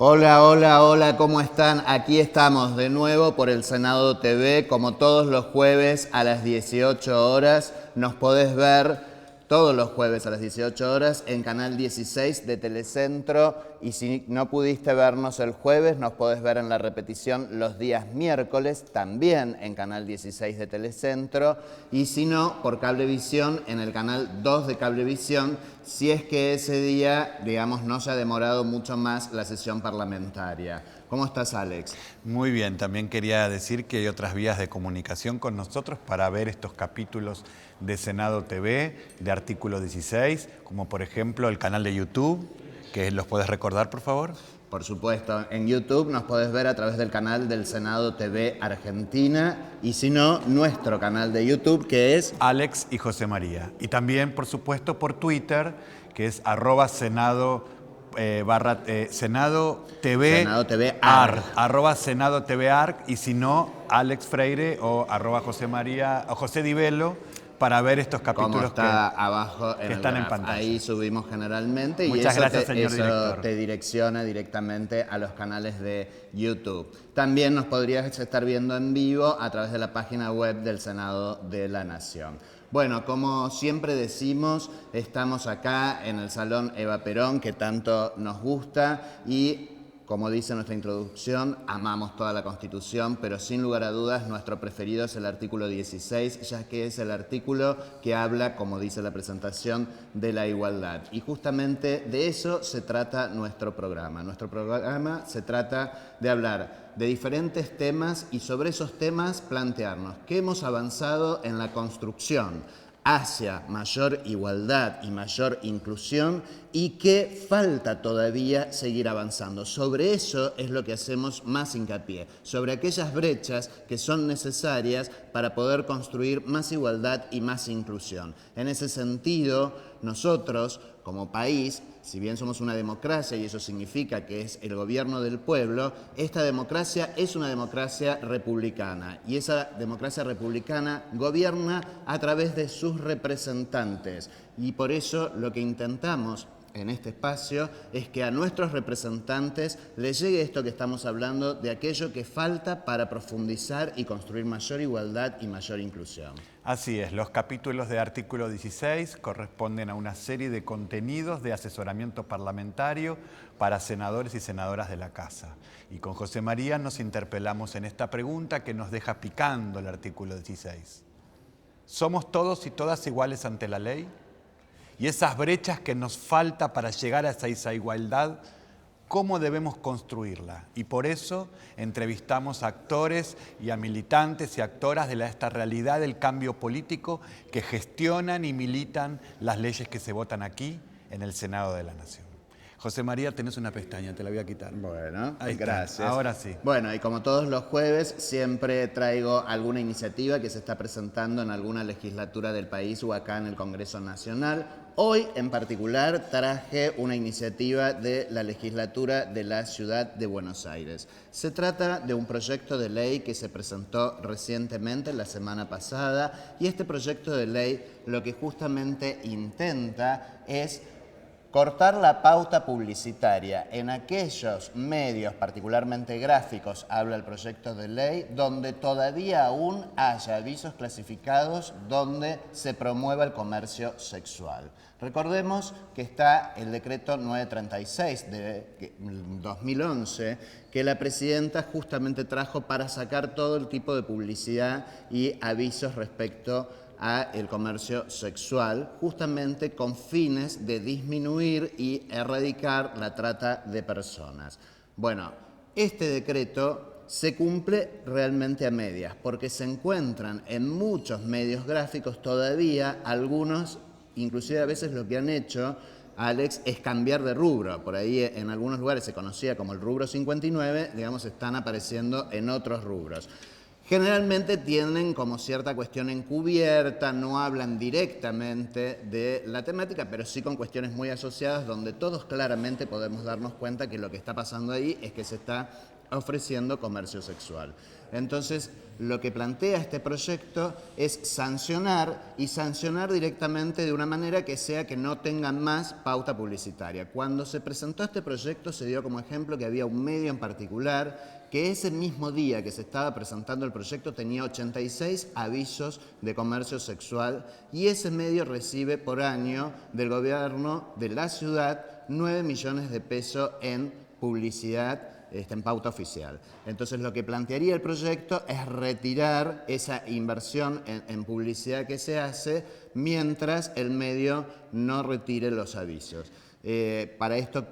Hola, hola, hola, ¿cómo están? Aquí estamos de nuevo por el Senado TV, como todos los jueves a las 18 horas. Nos podés ver todos los jueves a las 18 horas en Canal 16 de Telecentro. Y si no pudiste vernos el jueves, nos podés ver en la repetición los días miércoles, también en Canal 16 de Telecentro. Y si no, por Cablevisión, en el Canal 2 de Cablevisión, si es que ese día, digamos, no se ha demorado mucho más la sesión parlamentaria. ¿Cómo estás, Alex? Muy bien, también quería decir que hay otras vías de comunicación con nosotros para ver estos capítulos de Senado TV, de Artículo 16, como por ejemplo el canal de YouTube, que los puedes recordar, por favor. Por supuesto, en YouTube nos podés ver a través del canal del Senado TV Argentina y si no, nuestro canal de YouTube que es Alex y José María. Y también, por supuesto, por Twitter, que es @Senado Senado TV Senado TV AR, AR. Senado TV AR, y si no, Alex Freire o @José María o José Di Velo, para ver estos Como capítulos está abajo en que el están en graph. pantalla. Ahí subimos generalmente Muchas y gracias, señor eso director. te direcciona directamente a los canales de YouTube. También nos podrías estar viendo en vivo a través de la página web del Senado de la Nación. Bueno, como siempre decimos, estamos acá en el Salón Eva Perón, que tanto nos gusta, y como dice nuestra introducción, amamos toda la Constitución, pero sin lugar a dudas nuestro preferido es el artículo 16, ya que es el artículo que habla, como dice la presentación, de la igualdad. Y justamente de eso se trata nuestro programa. Nuestro programa se trata de hablar de diferentes temas y sobre esos temas plantearnos qué hemos avanzado en la construcción hacia mayor igualdad y mayor inclusión y qué falta todavía seguir avanzando. Sobre eso es lo que hacemos más hincapié, sobre aquellas brechas que son necesarias para poder construir más igualdad y más inclusión. En ese sentido, nosotros, como país, si bien somos una democracia y eso significa que es el gobierno del pueblo, esta democracia es una democracia republicana y esa democracia republicana gobierna a través de sus representantes y por eso lo que intentamos en este espacio es que a nuestros representantes les llegue esto que estamos hablando de aquello que falta para profundizar y construir mayor igualdad y mayor inclusión. Así es, los capítulos de artículo 16 corresponden a una serie de contenidos de asesoramiento parlamentario para senadores y senadoras de la Casa. Y con José María nos interpelamos en esta pregunta que nos deja picando el artículo 16. ¿Somos todos y todas iguales ante la ley? Y esas brechas que nos falta para llegar a esa igualdad, ¿cómo debemos construirla? Y por eso entrevistamos a actores y a militantes y actoras de esta realidad del cambio político que gestionan y militan las leyes que se votan aquí en el Senado de la Nación. José María, tenés una pestaña, te la voy a quitar. Bueno, Ahí está. gracias. Ahora sí. Bueno, y como todos los jueves, siempre traigo alguna iniciativa que se está presentando en alguna legislatura del país o acá en el Congreso Nacional. Hoy, en particular, traje una iniciativa de la legislatura de la Ciudad de Buenos Aires. Se trata de un proyecto de ley que se presentó recientemente, la semana pasada, y este proyecto de ley lo que justamente intenta es cortar la pauta publicitaria en aquellos medios, particularmente gráficos, habla el proyecto de ley, donde todavía aún haya avisos clasificados donde se promueva el comercio sexual. Recordemos que está el decreto 936 de 2011, que la presidenta justamente trajo para sacar todo el tipo de publicidad y avisos respecto a el comercio sexual, justamente con fines de disminuir y erradicar la trata de personas. Bueno, este decreto se cumple realmente a medias, porque se encuentran en muchos medios gráficos todavía algunos, inclusive a veces lo que han hecho, Alex, es cambiar de rubro. Por ahí en algunos lugares se conocía como el rubro 59, digamos, están apareciendo en otros rubros. Generalmente tienen como cierta cuestión encubierta, no hablan directamente de la temática, pero sí con cuestiones muy asociadas donde todos claramente podemos darnos cuenta que lo que está pasando ahí es que se está ofreciendo comercio sexual. Entonces, lo que plantea este proyecto es sancionar y sancionar directamente de una manera que sea que no tengan más pauta publicitaria. Cuando se presentó este proyecto se dio como ejemplo que había un medio en particular que ese mismo día que se estaba presentando el proyecto tenía 86 avisos de comercio sexual y ese medio recibe por año del gobierno de la ciudad 9 millones de pesos en publicidad, en pauta oficial. Entonces lo que plantearía el proyecto es retirar esa inversión en publicidad que se hace mientras el medio no retire los avisos. Para esto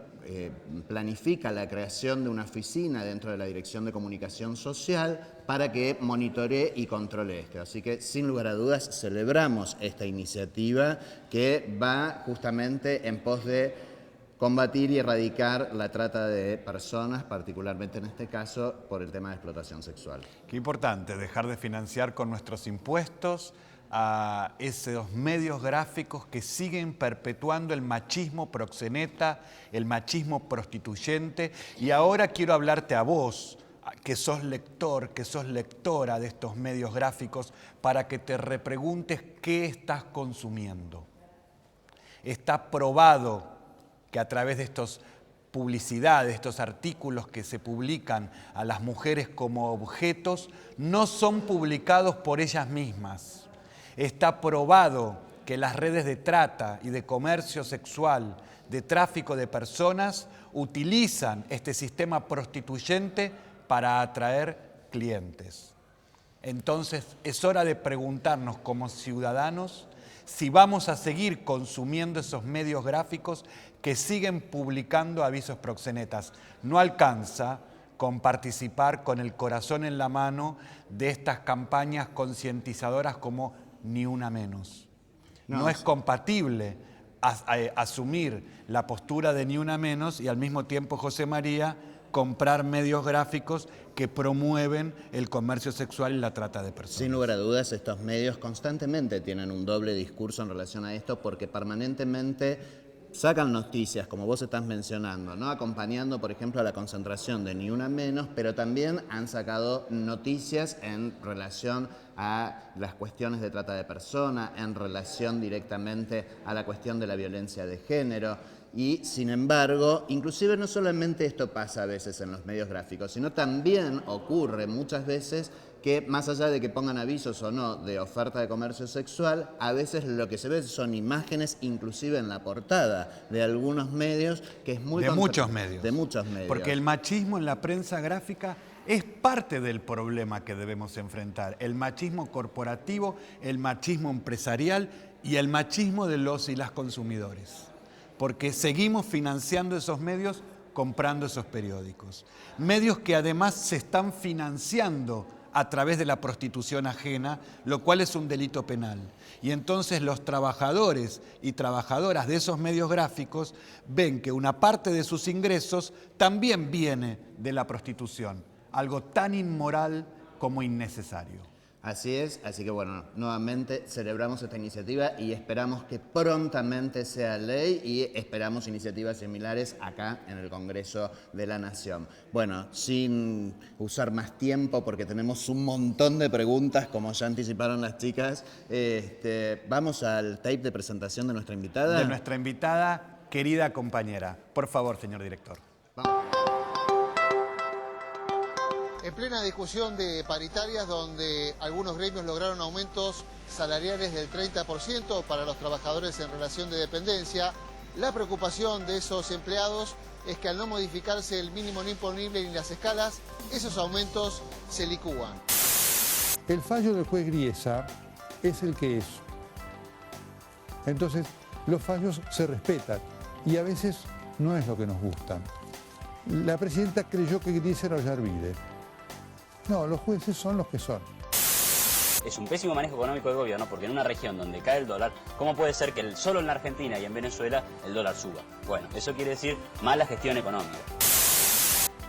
planifica la creación de una oficina dentro de la Dirección de Comunicación Social para que monitoree y controle esto. Así que, sin lugar a dudas, celebramos esta iniciativa que va justamente en pos de combatir y erradicar la trata de personas, particularmente en este caso por el tema de explotación sexual. Qué importante dejar de financiar con nuestros impuestos a esos medios gráficos que siguen perpetuando el machismo proxeneta, el machismo prostituyente. Y ahora quiero hablarte a vos, que sos lector, que sos lectora de estos medios gráficos, para que te repreguntes qué estás consumiendo. Está probado que a través de estas publicidades, estos artículos que se publican a las mujeres como objetos, no son publicados por ellas mismas. Está probado que las redes de trata y de comercio sexual, de tráfico de personas, utilizan este sistema prostituyente para atraer clientes. Entonces es hora de preguntarnos como ciudadanos si vamos a seguir consumiendo esos medios gráficos que siguen publicando avisos proxenetas. No alcanza con participar con el corazón en la mano de estas campañas concientizadoras como Ni Una Menos. No es compatible asumir la postura de Ni Una Menos y al mismo tiempo, José María, comprar medios gráficos que promueven el comercio sexual y la trata de personas. Sin lugar a dudas, estos medios constantemente tienen un doble discurso en relación a esto porque permanentemente sacan noticias, como vos estás mencionando, ¿no? Acompañando, por ejemplo, a la concentración de Ni Una Menos, pero también han sacado noticias en relación a las cuestiones de trata de personas, en relación directamente a la cuestión de la violencia de género. Y, sin embargo, inclusive no solamente esto pasa a veces en los medios gráficos, sino también ocurre muchas veces que, más allá de que pongan avisos o no de oferta de comercio sexual, a veces lo que se ve son imágenes, inclusive en la portada de algunos medios, que es muy... De muchos medios. De muchos medios. Porque el machismo en la prensa gráfica es parte del problema que debemos enfrentar. El machismo corporativo, el machismo empresarial y el machismo de los y las consumidores. Porque seguimos financiando esos medios comprando esos periódicos. Medios que además se están financiando a través de la prostitución ajena, lo cual es un delito penal. Y entonces los trabajadores y trabajadoras de esos medios gráficos ven que una parte de sus ingresos también viene de la prostitución, algo tan inmoral como innecesario. Así es, así que bueno, nuevamente celebramos esta iniciativa y esperamos que prontamente sea ley y esperamos iniciativas similares acá en el Congreso de la Nación. Bueno, sin usar más tiempo porque tenemos un montón de preguntas, como ya anticiparon las chicas, vamos al tape de presentación de nuestra invitada. De nuestra invitada, querida compañera. Por favor, señor director. Vamos. En plena discusión de paritarias, donde algunos gremios lograron aumentos salariales del 30% para los trabajadores en relación de dependencia, la preocupación de esos empleados es que al no modificarse el mínimo no imponible ni las escalas, esos aumentos se licúan. El fallo del juez Griesa es el que es. Entonces, los fallos se respetan y a veces no es lo que nos gusta. La presidenta creyó que Griesa era Ollarvide. No, los jueces son los que son. Es un pésimo manejo económico del gobierno porque en una región donde cae el dólar, ¿cómo puede ser que solo en la Argentina y en Venezuela el dólar suba? Bueno, eso quiere decir mala gestión económica.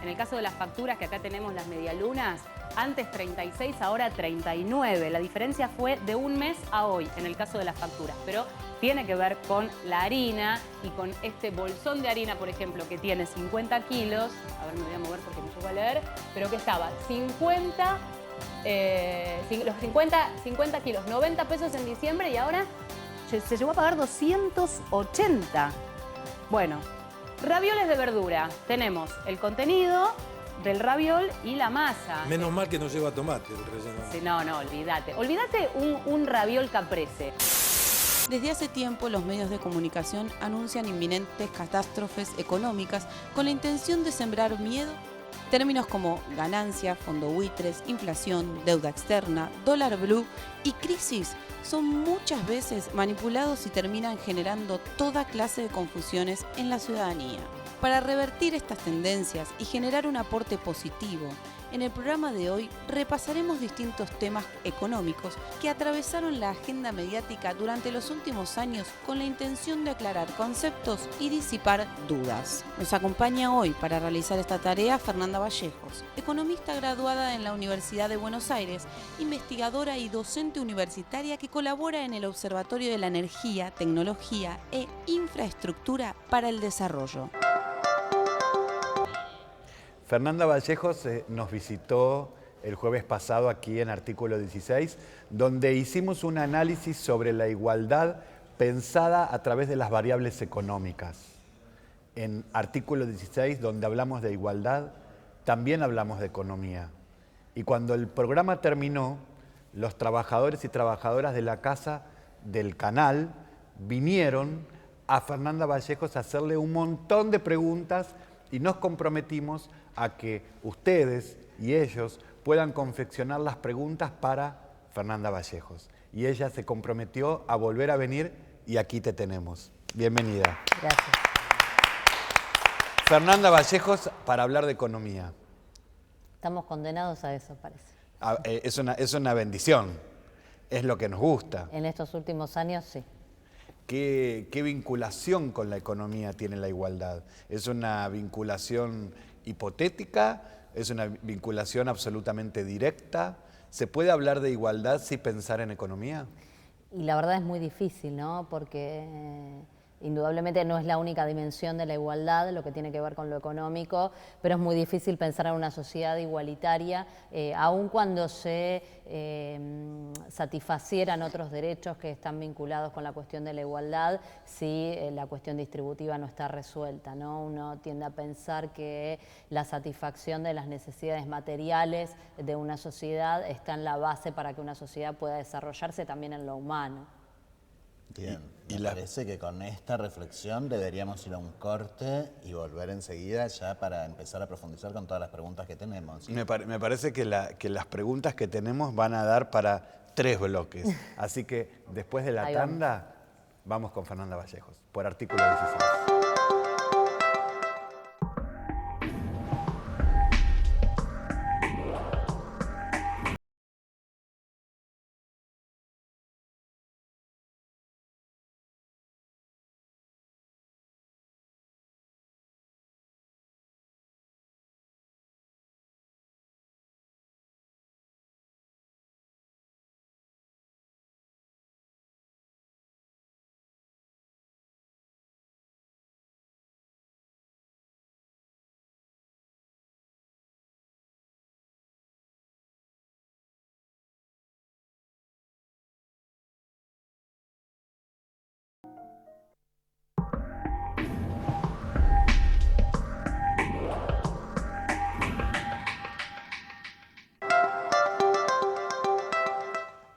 En el caso de las facturas, que acá tenemos las medialunas, Antes 36, ahora 39. La diferencia fue de un mes a hoy, en el caso de las facturas. Pero tiene que ver con la harina y con este bolsón de harina, por ejemplo, que tiene 50 kilos. A ver, me voy a mover porque me llevo a leer. Pero que estaba 50 kilos, 90 pesos en diciembre y ahora se llegó a pagar 280. Bueno, ravioles de verdura. Tenemos el contenido del raviol y la masa. Menos mal que no lleva tomate el relleno. Sí, no, olvídate. Olvídate un raviol caprese. Desde hace tiempo los medios de comunicación anuncian inminentes catástrofes económicas con la intención de sembrar miedo. Términos como ganancia, fondo buitres, inflación, deuda externa, dólar blue y crisis son muchas veces manipulados y terminan generando toda clase de confusiones en la ciudadanía. Para revertir estas tendencias y generar un aporte positivo, en el programa de hoy repasaremos distintos temas económicos que atravesaron la agenda mediática durante los últimos años con la intención de aclarar conceptos y disipar dudas. Nos acompaña hoy para realizar esta tarea Fernanda Vallejos, economista graduada en la Universidad de Buenos Aires, investigadora y docente universitaria que colabora en el Observatorio de la Energía, Tecnología e Infraestructura para el Desarrollo. Fernanda Vallejos nos visitó el jueves pasado aquí en Artículo 16, donde hicimos un análisis sobre la igualdad pensada a través de las variables económicas. En Artículo 16, donde hablamos de igualdad, también hablamos de economía. Y cuando el programa terminó, los trabajadores y trabajadoras de la casa del canal vinieron a Fernanda Vallejos a hacerle un montón de preguntas y nos comprometimos a que ustedes y ellos puedan confeccionar las preguntas para Fernanda Vallejos. Y ella se comprometió a volver a venir y aquí te tenemos. Bienvenida. Gracias. Fernanda Vallejos, para hablar de economía. Estamos condenados a eso, parece. Es una bendición, es lo que nos gusta. En estos últimos años, sí. ¿Qué vinculación con la economía tiene la igualdad? ¿Es una vinculación hipotética? ¿Es una vinculación absolutamente directa? ¿Se puede hablar de igualdad sin pensar en economía? Y la verdad es muy difícil, ¿no? Porque indudablemente no es la única dimensión de la igualdad, lo que tiene que ver con lo económico, pero es muy difícil pensar en una sociedad igualitaria, aun cuando se satisfacieran otros derechos que están vinculados con la cuestión de la igualdad, si la cuestión distributiva no está resuelta, ¿no? Uno tiende a pensar que la satisfacción de las necesidades materiales de una sociedad está en la base para que una sociedad pueda desarrollarse también en lo humano. Bien, me parece que con esta reflexión deberíamos ir a un corte y volver enseguida ya para empezar a profundizar con todas las preguntas que tenemos. Me parece que las preguntas que tenemos van a dar para 3 bloques. Así que después de la tanda vamos con Fernanda Vallejos, por Artículo 16.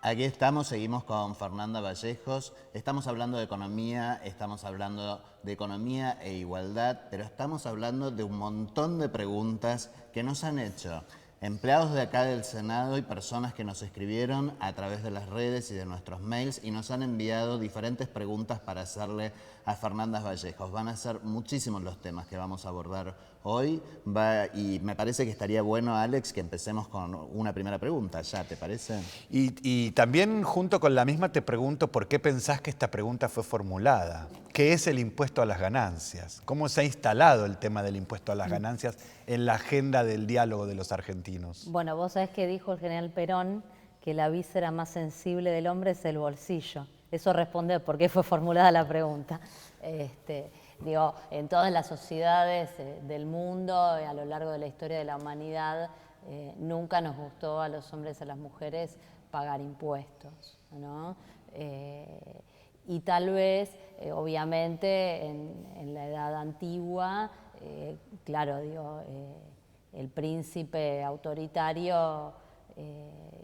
Aquí estamos, seguimos con Fernanda Vallejos. Estamos hablando de economía e igualdad, pero estamos hablando de un montón de preguntas que nos han hecho empleados de acá del Senado y personas que nos escribieron a través de las redes y de nuestros mails y nos han enviado diferentes preguntas para hacerle a Fernanda Vallejos. Van a ser muchísimos los temas que vamos a abordar hoy va, y me parece que estaría bueno, Alex, que empecemos con una primera pregunta ya, ¿te parece? Y también junto con la misma te pregunto por qué pensás que esta pregunta fue formulada. ¿Qué es el impuesto a las ganancias? ¿Cómo se ha instalado el tema del impuesto a las ganancias en la agenda del diálogo de los argentinos? Bueno, vos sabés que dijo el general Perón que la víscera más sensible del hombre es el bolsillo. Eso responde por qué fue formulada la pregunta. Digo, en todas las sociedades del mundo, a lo largo de la historia de la humanidad, nunca nos gustó a los hombres y a las mujeres pagar impuestos, ¿no? Y tal vez, obviamente, en la edad antigua, claro, digo, el príncipe autoritario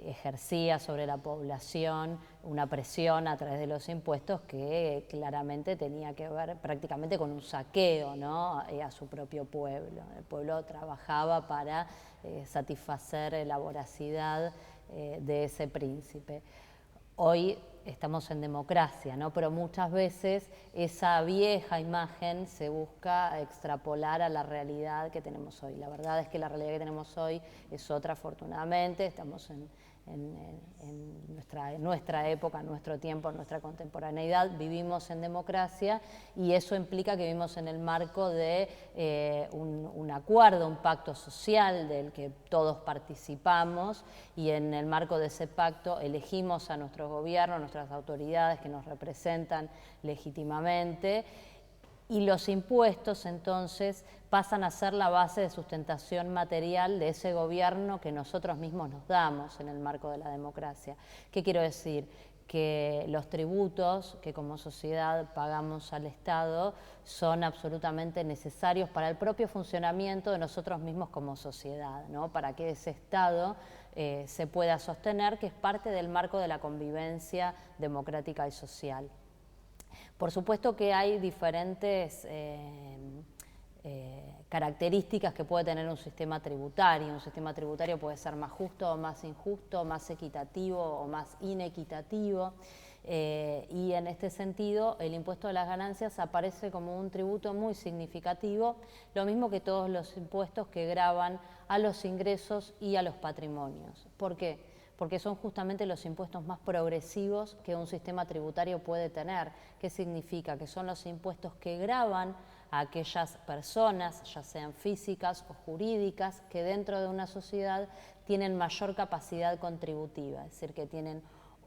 ejercía sobre la población una presión a través de los impuestos que claramente tenía que ver prácticamente con un saqueo, ¿no? A su propio pueblo. El pueblo trabajaba para satisfacer la voracidad de ese príncipe. Hoy estamos en democracia, ¿no? Pero muchas veces esa vieja imagen se busca extrapolar a la realidad que tenemos hoy. La verdad es que la realidad que tenemos hoy es otra, afortunadamente. Estamos en nuestra época, en nuestro tiempo, en nuestra contemporaneidad, vivimos en democracia y eso implica que vivimos en el marco de un acuerdo, un pacto social del que todos participamos y en el marco de ese pacto elegimos a nuestros gobiernos, a nuestras autoridades que nos representan legítimamente. Y los impuestos, entonces, pasan a ser la base de sustentación material de ese gobierno que nosotros mismos nos damos en el marco de la democracia. ¿Qué quiero decir? Que los tributos que como sociedad pagamos al Estado son absolutamente necesarios para el propio funcionamiento de nosotros mismos como sociedad, ¿no? Para que ese Estado se pueda sostener, que es parte del marco de la convivencia democrática y social. Por supuesto que hay diferentes características que puede tener un sistema tributario. Un sistema tributario puede ser más justo o más injusto, más equitativo o más inequitativo. Y en este sentido, el impuesto a las ganancias aparece como un tributo muy significativo, lo mismo que todos los impuestos que gravan a los ingresos y a los patrimonios. ¿Por qué? Porque son justamente los impuestos más progresivos que un sistema tributario puede tener. ¿Qué significa? Que son los impuestos que gravan a aquellas personas, ya sean físicas o jurídicas, que dentro de una sociedad tienen mayor capacidad contributiva, es decir, que tienen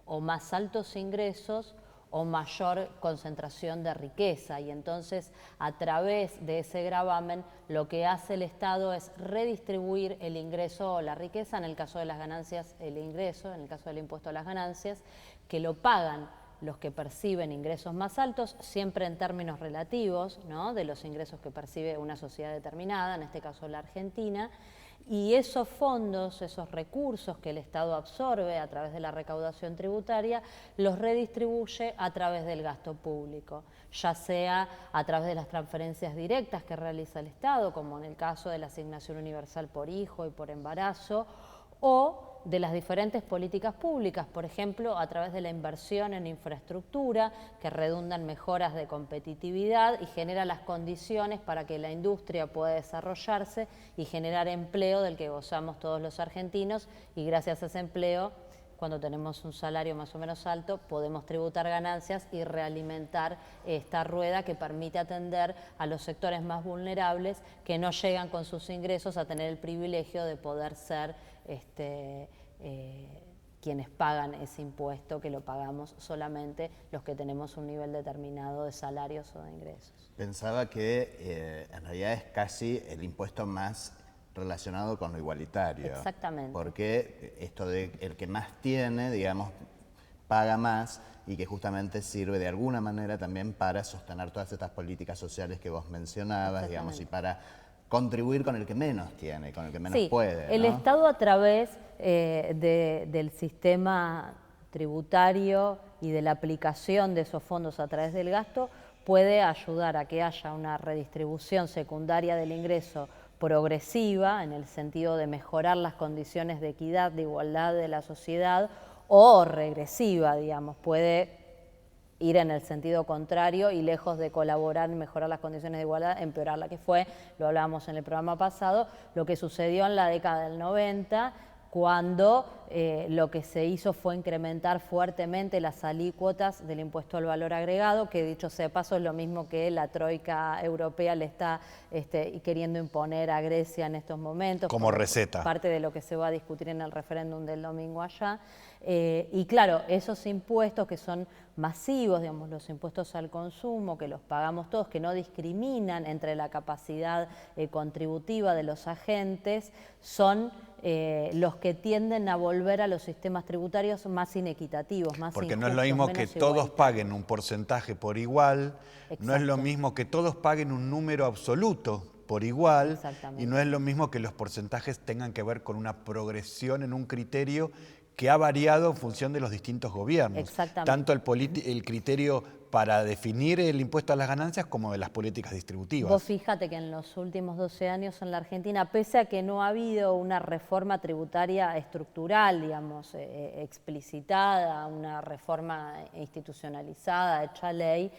o más altos ingresos o mayor concentración de riqueza, y entonces a través de ese gravamen lo que hace el Estado es redistribuir el ingreso o la riqueza, en el caso de las ganancias el ingreso, en el caso del impuesto a las ganancias, que lo pagan los que perciben ingresos más altos, siempre en términos relativos, ¿no? De los ingresos que percibe una sociedad determinada, en este caso la Argentina, y esos fondos, esos recursos que el Estado absorbe a través de la recaudación tributaria, los redistribuye a través del gasto público, ya sea a través de las transferencias directas que realiza el Estado, como en el caso de la asignación universal por hijo y por embarazo, o de las diferentes políticas públicas, por ejemplo, a través de la inversión en infraestructura, que redunda en mejoras de competitividad y genera las condiciones para que la industria pueda desarrollarse y generar empleo del que gozamos todos los argentinos, y gracias a ese empleo, cuando tenemos un salario más o menos alto, podemos tributar ganancias y realimentar esta rueda que permite atender a los sectores más vulnerables que no llegan con sus ingresos a tener el privilegio de poder ser quienes pagan ese impuesto, que lo pagamos solamente los que tenemos un nivel determinado de salarios o de ingresos. Pensaba que en realidad es casi el impuesto más relacionado con lo igualitario. Exactamente. Porque esto de el que más tiene, digamos, paga más, y que justamente sirve de alguna manera también para sostener todas estas políticas sociales que vos mencionabas, digamos, y para contribuir con el que menos tiene, con el que menos puede, ¿no? El Estado, a través del sistema tributario y de la aplicación de esos fondos a través del gasto, puede ayudar a que haya una redistribución secundaria del ingreso progresiva, en el sentido de mejorar las condiciones de equidad, de igualdad de la sociedad, o regresiva, digamos, puede ir en el sentido contrario y lejos de colaborar en mejorar las condiciones de igualdad, empeorar la que fue, lo hablábamos en el programa pasado, lo que sucedió en la década del 90, cuando lo que se hizo fue incrementar fuertemente las alícuotas del impuesto al valor agregado, que dicho sea de paso es lo mismo que la troika europea le está queriendo imponer a Grecia en estos momentos. Como receta. Parte de lo que se va a discutir en el referéndum del domingo allá. Y claro, esos impuestos que son masivos, digamos, los impuestos al consumo, que los pagamos todos, que no discriminan entre la capacidad contributiva de los agentes, son los que tienden a volver a los sistemas tributarios más inequitativos, más Porque injustos, no es lo mismo que menos todos igualitarios. paguen un porcentaje por igual, no es lo Exacto. mismo que todos paguen un número absoluto por igual, Exactamente. y no es lo mismo que los porcentajes tengan que ver con una progresión en un criterio que ha variado en función de los distintos gobiernos. Exactamente. Tanto el criterio para definir el impuesto a las ganancias como de las políticas distributivas. Vos fíjate que en los últimos 12 años en la Argentina, pese a que no ha habido una reforma tributaria estructural, digamos, explicitada, una reforma institucionalizada, hecha ley,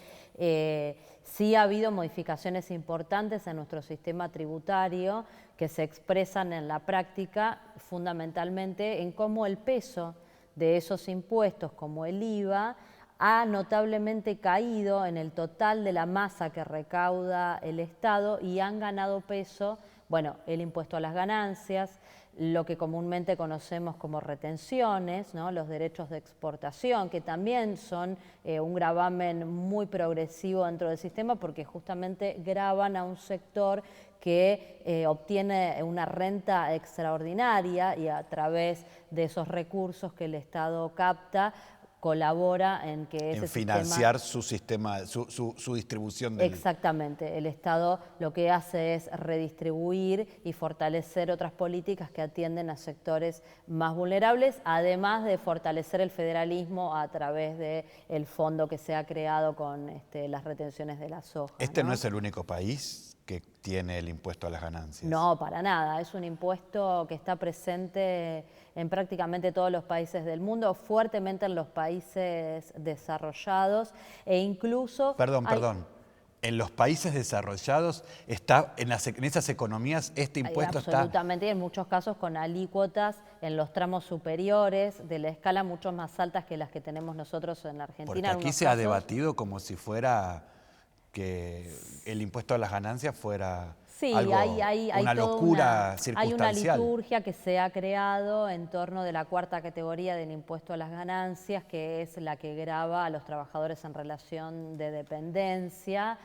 sí ha habido modificaciones importantes en nuestro sistema tributario que se expresan en la práctica fundamentalmente en cómo el peso de esos impuestos, como el IVA, ha notablemente caído en el total de la masa que recauda el Estado y han ganado peso, bueno, el impuesto a las ganancias, lo que comúnmente conocemos como retenciones, ¿no? Los derechos de exportación, que también son un gravamen muy progresivo dentro del sistema porque justamente gravan a un sector que obtiene una renta extraordinaria y a través de esos recursos que el Estado capta, colabora en que ese en financiar su sistema, su distribución del... Exactamente, el Estado lo que hace es redistribuir y fortalecer otras políticas que atienden a sectores más vulnerables, además de fortalecer el federalismo a través del fondo que se ha creado con las retenciones de la soja. Este no es el único país que tiene el impuesto a las ganancias. No, para nada. Es un impuesto que está presente en prácticamente todos los países del mundo, fuertemente en los países desarrollados e incluso... Perdón. En los países desarrollados, está en esas economías, este impuesto está... Absolutamente, y en muchos casos con alícuotas en los tramos superiores de la escala mucho más altas que las que tenemos nosotros en la Argentina. Porque aquí se ha debatido como si fuera que el impuesto a las ganancias fuera sí, algo, hay una locura circunstancial. Hay una liturgia que se ha creado en torno de la cuarta categoría del impuesto a las ganancias, que es la que grava a los trabajadores en relación de dependencia,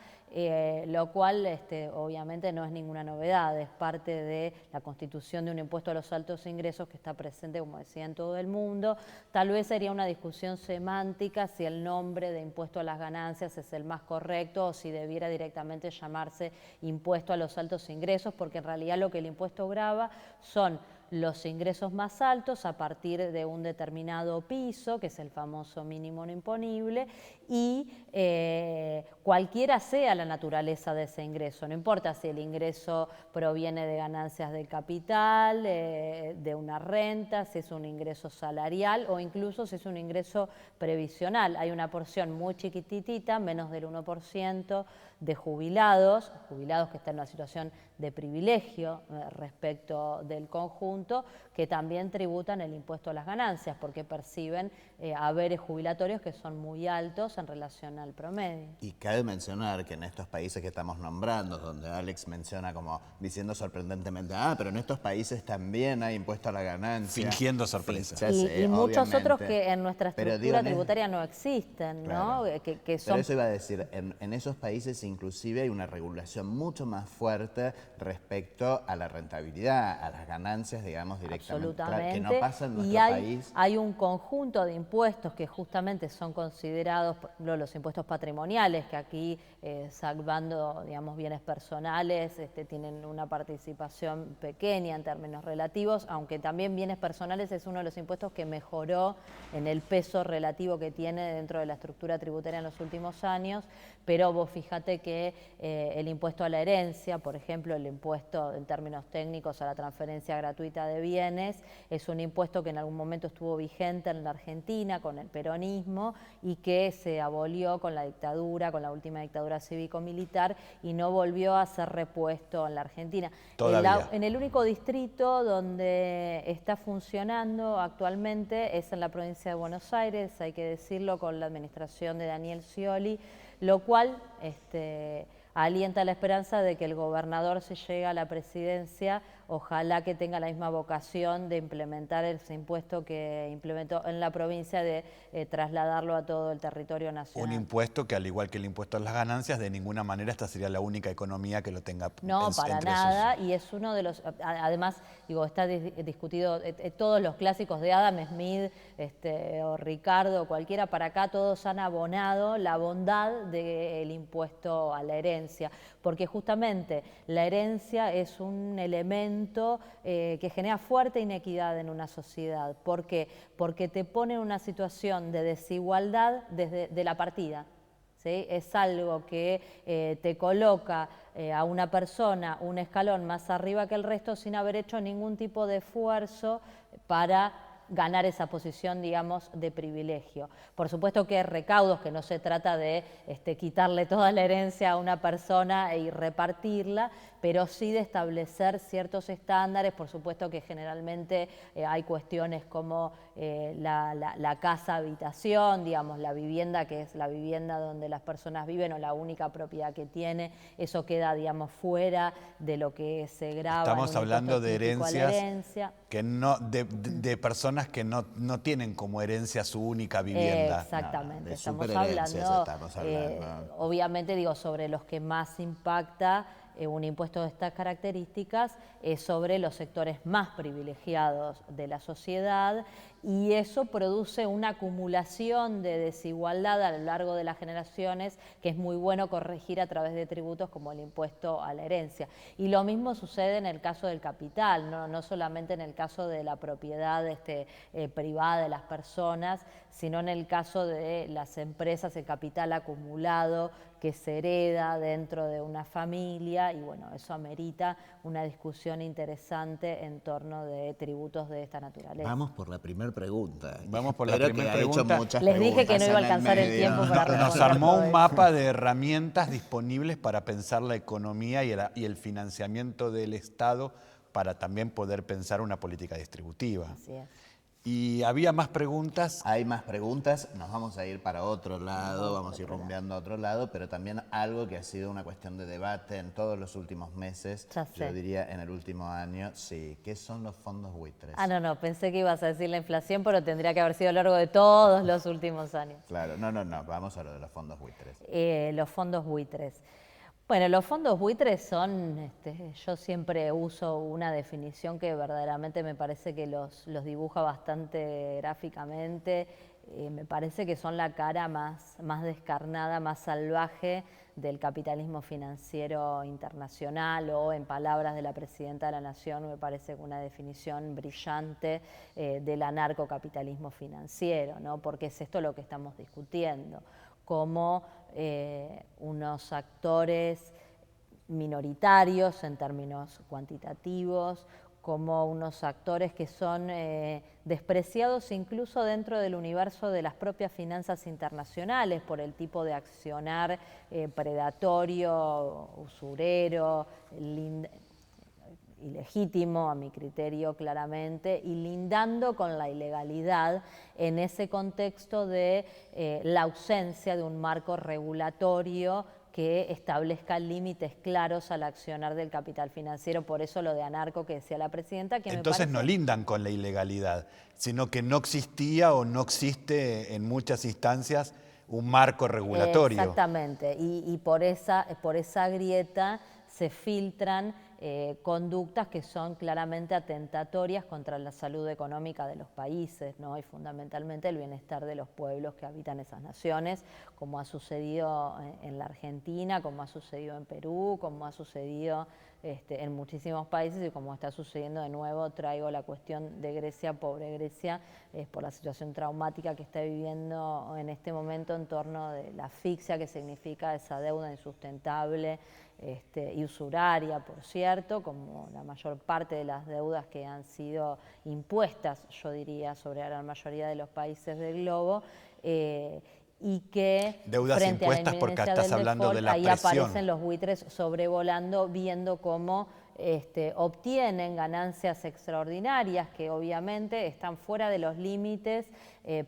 lo cual obviamente no es ninguna novedad, es parte de la constitución de un impuesto a los altos ingresos que está presente, como decía, en todo el mundo. Tal vez sería una discusión semántica si el nombre de impuesto a las ganancias es el más correcto o si debiera directamente llamarse impuesto a los altos ingresos, porque en realidad lo que el impuesto grava son los ingresos más altos a partir de un determinado piso, que es el famoso mínimo no imponible, y cualquiera sea la naturaleza de ese ingreso, no importa si el ingreso proviene de ganancias del capital, de una renta, si es un ingreso salarial o incluso si es un ingreso previsional. Hay una porción muy chiquititita, menos del 1%, de jubilados que están en una situación de privilegio respecto del conjunto, que también tributan el impuesto a las ganancias porque perciben haberes jubilatorios que son muy altos en relación al promedio. Y cabe mencionar que en estos países que estamos nombrando, donde Alex menciona como diciendo sorprendentemente, pero en estos países también hay impuesto a la ganancia. Fingiendo sorpresa. Y muchos otros obviamente. que en nuestra Pero estructura digo, tributaria no existen, claro. ¿no? Que son... Pero eso iba a decir, en esos países inclusive hay una regulación mucho más fuerte respecto a la rentabilidad, a las ganancias, digamos, directamente. Absolutamente. Que no pasa en nuestro país. Hay un conjunto de impuestos que justamente son considerados, por ejemplo, los impuestos patrimoniales, que aquí, salvando, digamos, bienes personales, tienen una participación pequeña en términos relativos, aunque también bienes personales es uno de los impuestos que mejoró en el peso relativo que tiene dentro de la estructura tributaria en los últimos años, pero vos fíjate que el impuesto a la herencia, por ejemplo, el impuesto en términos técnicos a la transferencia gratuita de bienes. Es un impuesto que en algún momento estuvo vigente en la Argentina con el peronismo y que se abolió con la dictadura, con la última dictadura cívico-militar, y no volvió a ser repuesto en la Argentina. Todavía. En el único distrito donde está funcionando actualmente es en la provincia de Buenos Aires, hay que decirlo, con la administración de Daniel Scioli, lo cual alienta la esperanza de que el gobernador, si llega a la presidencia, ojalá que tenga la misma vocación de implementar ese impuesto que implementó en la provincia, de trasladarlo a todo el territorio nacional. Un impuesto que, al igual que el impuesto a las ganancias, de ninguna manera esta sería la única economía que lo tenga. No, para entre nada, y es uno de los, además, digo, está discutido, todos los clásicos de Adam Smith o Ricardo, cualquiera para acá, todos han abonado la bondad del impuesto a la herencia, porque justamente la herencia es un elemento que genera fuerte inequidad en una sociedad. ¿Por qué? Porque te pone en una situación de desigualdad desde la partida. ¿Sí? Es algo que te coloca a una persona un escalón más arriba que el resto sin haber hecho ningún tipo de esfuerzo para ganar esa posición, digamos, de privilegio. Por supuesto que recaudos, que no se trata de quitarle toda la herencia a una persona y repartirla, pero sí de establecer ciertos estándares. Por supuesto que generalmente hay cuestiones como la casa-habitación, digamos, la vivienda, que es la vivienda donde las personas viven o la única propiedad que tiene, eso queda, digamos, fuera de lo que se grava. Estamos hablando de herencia. Que no, de personas que no tienen como herencia su única vivienda. Exactamente, de estamos superherencias hablando, obviamente digo, sobre los que más impacta un impuesto de estas características es sobre los sectores más privilegiados de la sociedad, y eso produce una acumulación de desigualdad a lo largo de las generaciones que es muy bueno corregir a través de tributos como el impuesto a la herencia. Y lo mismo sucede en el caso del capital, no solamente en el caso de la propiedad privada de las personas, sino en el caso de las empresas, el capital acumulado que se hereda dentro de una familia, y bueno, eso amerita una discusión interesante en torno de tributos de esta naturaleza. Vamos por la primera pregunta. Vamos por la primera pregunta. Les dije que no iba a alcanzar el tiempo para responder. Nos armó un mapa de herramientas disponibles para pensar la economía y el financiamiento del Estado, para también poder pensar una política distributiva. Así es. Y había más preguntas. Hay más preguntas, nos vamos a ir para otro lado, vamos a ir rumbeando a otro lado, pero también algo que ha sido una cuestión de debate en todos los últimos meses, yo diría en el último año, sí. ¿Qué son los fondos buitres? No, pensé que ibas a decir la inflación, pero tendría que haber sido a lo largo de todos los últimos años. Claro, no, vamos a lo de los fondos buitres. Los fondos buitres. Bueno, los fondos buitres son, yo siempre uso una definición que verdaderamente me parece que los dibuja bastante gráficamente. Me parece que son la cara más descarnada, más salvaje del capitalismo financiero internacional, o en palabras de la Presidenta de la Nación, me parece una definición brillante del anarcocapitalismo financiero, ¿no? Porque es esto lo que estamos discutiendo, como unos actores minoritarios en términos cuantitativos, como unos actores que son despreciados incluso dentro del universo de las propias finanzas internacionales por el tipo de accionar predatorio, usurero, ilegítimo a mi criterio claramente, y lindando con la ilegalidad en ese contexto de la ausencia de un marco regulatorio que establezca límites claros al accionar del capital financiero. Por eso lo de anarco que decía la Presidenta, que entonces me parece... no lindan con la ilegalidad, sino que no existía o no existe en muchas instancias un marco regulatorio. Exactamente, y por esa grieta se filtran conductas que son claramente atentatorias contra la salud económica de los países, ¿no? Y fundamentalmente el bienestar de los pueblos que habitan esas naciones, como ha sucedido en la Argentina, como ha sucedido en Perú, como ha sucedido en muchísimos países, y como está sucediendo de nuevo, traigo la cuestión de Grecia, pobre Grecia, por la situación traumática que está viviendo en este momento en torno de la asfixia que significa esa deuda insustentable y usuraria, por cierto. cierto, como la mayor parte de las deudas que han sido impuestas, yo diría, sobre la mayoría de los países del globo, y que deudas frente a la impuestas porque inminencia estás del hablando default, de la ahí presión. aparecen los buitres sobrevolando, viendo cómo obtienen ganancias extraordinarias que obviamente están fuera de los límites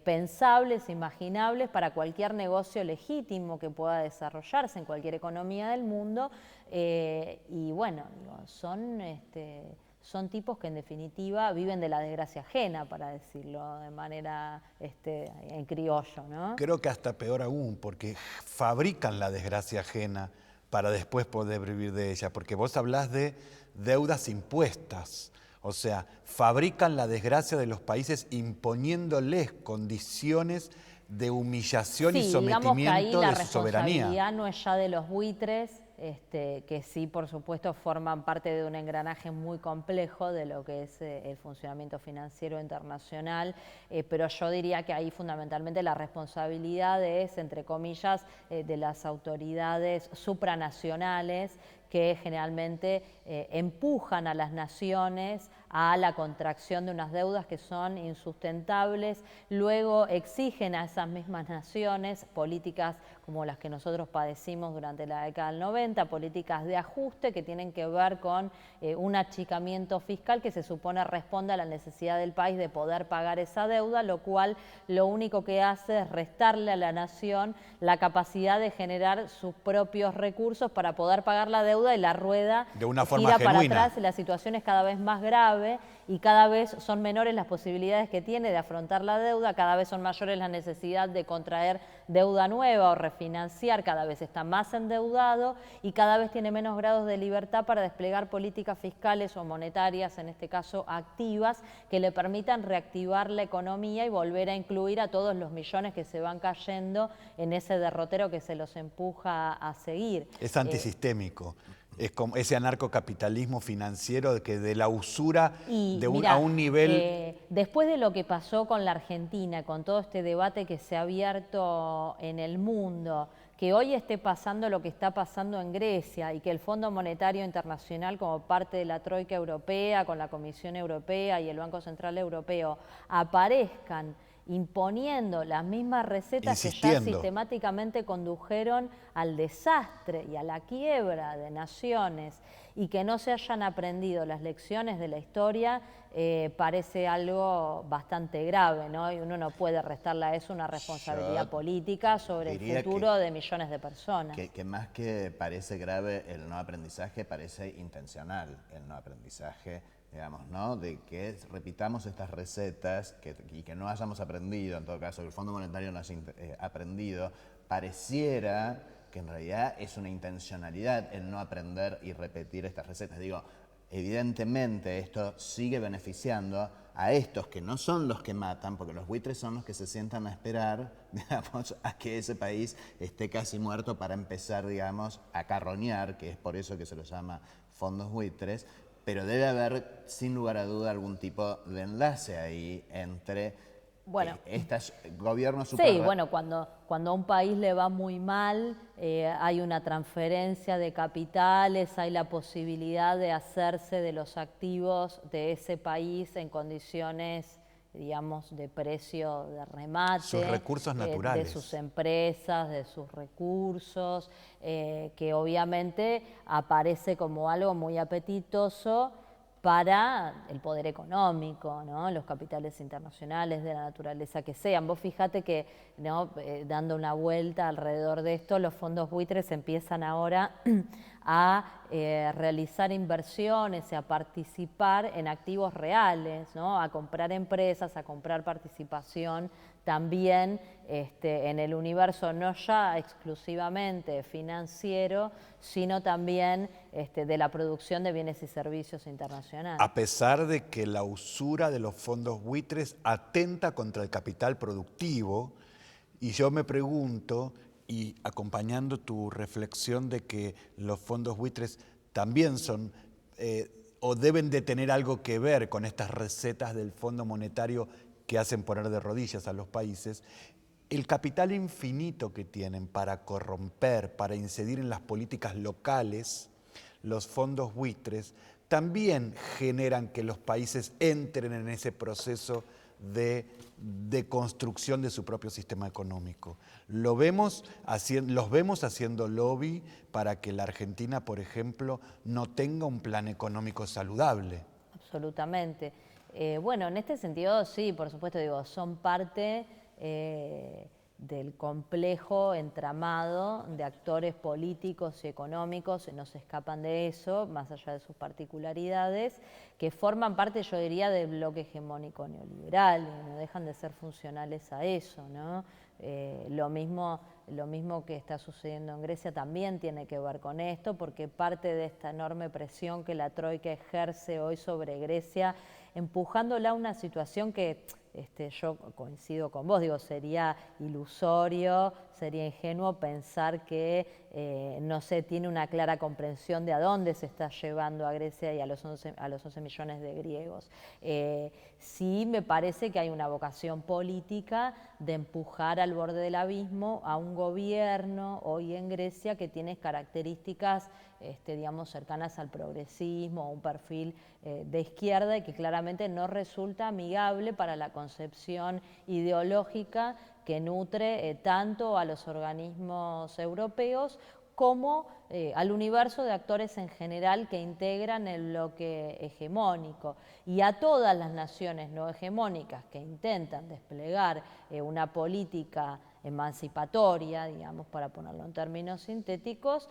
pensables, imaginables para cualquier negocio legítimo que pueda desarrollarse en cualquier economía del mundo. Y bueno, son tipos que en definitiva viven de la desgracia ajena, para decirlo de manera en criollo, ¿no? Creo que hasta peor aún, porque fabrican la desgracia ajena para después poder vivir de ella, porque vos hablás de deudas impuestas, o sea, fabrican la desgracia de los países imponiéndoles condiciones de humillación y sometimiento de su soberanía. La responsabilidad no es ya de los buitres, que sí, por supuesto, forman parte de un engranaje muy complejo de lo que es el funcionamiento financiero internacional, pero yo diría que ahí fundamentalmente la responsabilidad es, entre comillas, de las autoridades supranacionales que generalmente empujan a las naciones a la contracción de unas deudas que son insustentables, luego exigen a esas mismas naciones políticas como las que nosotros padecimos durante la década del 90, políticas de ajuste que tienen que ver con un achicamiento fiscal que se supone responde a la necesidad del país de poder pagar esa deuda, lo cual lo único que hace es restarle a la nación la capacidad de generar sus propios recursos para poder pagar la deuda, y la rueda de una forma gira genuina. para atrás, y la situación es cada vez más grave y cada vez son menores las posibilidades que tiene de afrontar la deuda, cada vez son mayores la necesidad de contraer deuda nueva o refinanciar, cada vez está más endeudado y cada vez tiene menos grados de libertad para desplegar políticas fiscales o monetarias, en este caso activas, que le permitan reactivar la economía y volver a incluir a todos los millones que se van cayendo en ese derrotero que se los empuja a seguir. Es antisistémico. Es como ese anarcocapitalismo financiero que de la usura a un nivel... Después de lo que pasó con la Argentina, con todo este debate que se ha abierto en el mundo, que hoy esté pasando lo que está pasando en Grecia y que el Fondo Monetario Internacional, como parte de la Troika Europea, con la Comisión Europea y el Banco Central Europeo, aparezcan imponiendo las mismas recetas que ya sistemáticamente condujeron al desastre y a la quiebra de naciones, y que no se hayan aprendido las lecciones de la historia, parece algo bastante grave, ¿no? Y uno no puede restarle a eso una responsabilidad política sobre el futuro de millones de personas. Que más que parece grave el no aprendizaje, parece intencional el no aprendizaje, digamos, ¿no? De que repitamos estas recetas y que no hayamos aprendido, en todo caso, el Fondo Monetario no haya aprendido, pareciera que en realidad es una intencionalidad el no aprender y repetir estas recetas. Digo, evidentemente esto sigue beneficiando a estos que no son los que matan, porque los buitres son los que se sientan a esperar, digamos, a que ese país esté casi muerto para empezar, digamos, a carroñar, que es por eso que se los llama fondos buitres, pero debe haber, sin lugar a duda, algún tipo de enlace ahí entre estos gobiernos Sí, bueno, cuando a un país le va muy mal, hay una transferencia de capitales, hay la posibilidad de hacerse de los activos de ese país en condiciones, digamos, de precio de remate. Sus recursos naturales. De sus empresas, de sus recursos, que obviamente aparece como algo muy apetitoso para el poder económico, ¿no? Los capitales internacionales de la naturaleza que sean. Vos fíjate que, ¿no? Dando una vuelta alrededor de esto, los fondos buitres empiezan ahora a realizar inversiones y a participar en activos reales, ¿no? A comprar empresas, a comprar participación también en el universo no ya exclusivamente financiero, sino también de la producción de bienes y servicios internacionales. A pesar de que la usura de los fondos buitres atenta contra el capital productivo, y yo me pregunto, y acompañando tu reflexión de que los fondos buitres también son o deben de tener algo que ver con estas recetas del Fondo Monetario que hacen poner de rodillas a los países, el capital infinito que tienen para corromper, para incidir en las políticas locales, los fondos buitres también generan que los países entren en ese proceso de construcción de su propio sistema económico. Los vemos haciendo lobby para que la Argentina, por ejemplo, no tenga un plan económico saludable. Absolutamente. Bueno, en este sentido, sí, por supuesto, digo, son parte del complejo entramado de actores políticos y económicos, no se escapan de eso, más allá de sus particularidades, que forman parte, yo diría, del bloque hegemónico neoliberal, y no dejan de ser funcionales a eso, ¿no? Lo mismo que está sucediendo en Grecia también tiene que ver con esto, porque parte de esta enorme presión que la Troika ejerce hoy sobre Grecia, empujándola a una situación que yo coincido con vos, digo, sería ilusorio, sería ingenuo pensar que no se tiene una clara comprensión de a dónde se está llevando a Grecia y a los 11 millones de griegos. Sí me parece que hay una vocación política de empujar al borde del abismo a un gobierno hoy en Grecia que tiene características digamos, cercanas al progresismo, un perfil de izquierda y que claramente no resulta amigable para la concepción ideológica que nutre tanto a los organismos europeos como al universo de actores en general que integran el bloque hegemónico. Y a todas las naciones no hegemónicas que intentan desplegar una política emancipatoria, digamos, para ponerlo en términos sintéticos,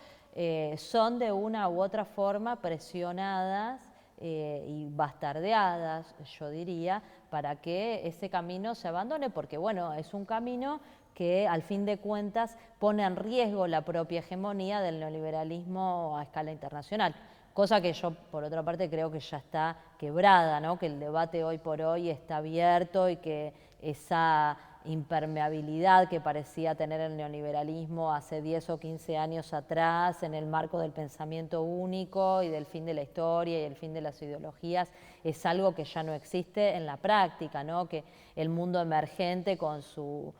son de una u otra forma presionadas y bastardeadas, yo diría, para que ese camino se abandone, porque bueno, es un camino que al fin de cuentas pone en riesgo la propia hegemonía del neoliberalismo a escala internacional. Cosa que yo, por otra parte, creo que ya está quebrada, ¿no? Que el debate hoy por hoy está abierto y que esa impermeabilidad que parecía tener el neoliberalismo hace 10 o 15 años atrás en el marco del pensamiento único y del fin de la historia y el fin de las ideologías, es algo que ya no existe en la práctica, ¿no? Que el mundo emergente con su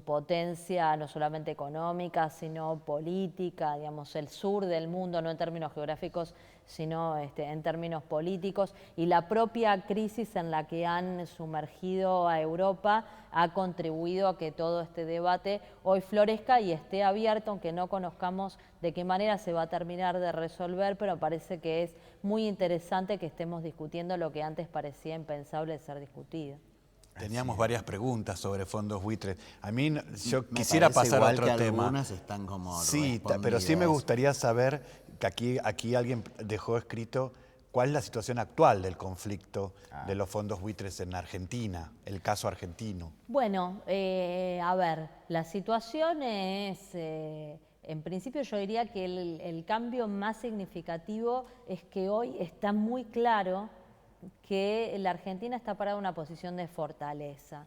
potencia no solamente económica, sino política, digamos, el sur del mundo, no en términos geográficos, sino en términos políticos, y la propia crisis en la que han sumergido a Europa ha contribuido a que todo este debate hoy florezca y esté abierto, aunque no conozcamos de qué manera se va a terminar de resolver, pero parece que es muy interesante que estemos discutiendo lo que antes parecía impensable de ser discutido. Teníamos varias preguntas sobre fondos buitres. A mí, yo quisiera pasar a otro tema. Algunas están como sí, pero sí me gustaría saber, que aquí alguien dejó escrito, cuál es la situación actual del conflicto de los fondos buitres en Argentina, el caso argentino. Bueno, a ver, la situación es... en principio yo diría que el cambio más significativo es que hoy está muy claro que la Argentina está parada en una posición de fortaleza,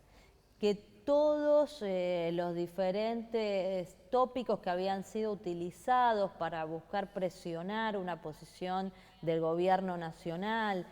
que todos los diferentes tópicos que habían sido utilizados para buscar presionar una posición del gobierno nacional,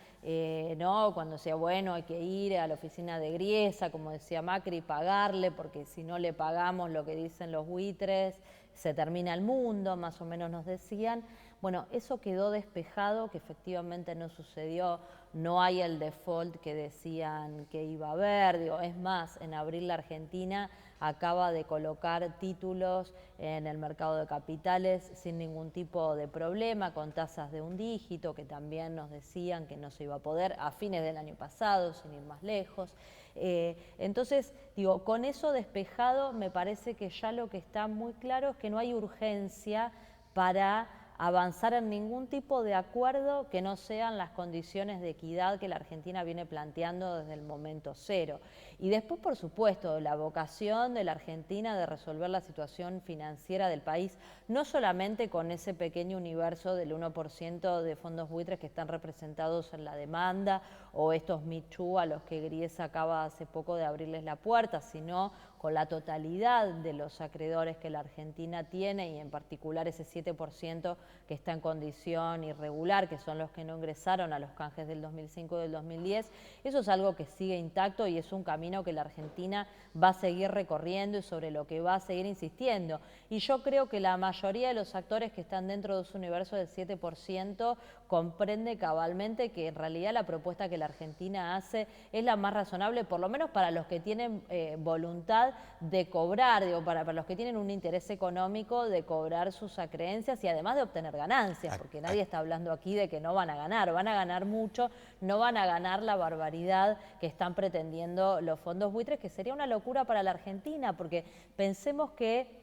¿no? Cuando decía, bueno, hay que ir a la oficina de Griesa, como decía Macri, y pagarle, porque si no le pagamos lo que dicen los buitres, se termina el mundo, más o menos nos decían. Bueno, eso quedó despejado, que efectivamente no sucedió, no hay el default que decían que iba a haber, digo, es más, en abril la Argentina acaba de colocar títulos en el mercado de capitales sin ningún tipo de problema, con tasas de un dígito, que también nos decían que no se iba a poder a fines del año pasado, sin ir más lejos. Entonces, digo, con eso despejado, me parece que ya lo que está muy claro es que no hay urgencia para avanzar en ningún tipo de acuerdo que no sean las condiciones de equidad que la Argentina viene planteando desde el momento cero. Y después, por supuesto, la vocación de la Argentina de resolver la situación financiera del país, no solamente con ese pequeño universo del 1% de fondos buitres que están representados en la demanda, o estos Me Too a los que Griesa acaba hace poco de abrirles la puerta, sino con la totalidad de los acreedores que la Argentina tiene, y en particular ese 7% que está en condición irregular, que son los que no ingresaron a los canjes del 2005 y del 2010, eso es algo que sigue intacto y es un camino que la Argentina va a seguir recorriendo y sobre lo que va a seguir insistiendo. Y yo creo que la mayoría de los actores que están dentro de ese universo del 7% comprende cabalmente que en realidad la propuesta que la Argentina hace es la más razonable, por lo menos para los que tienen voluntad de cobrar, digo, para los que tienen un interés económico de cobrar sus acreencias y además de obtener ganancias, porque nadie está hablando aquí de que no van a ganar mucho, no van a ganar la barbaridad que están pretendiendo los fondos buitres, que sería una locura para la Argentina, porque pensemos que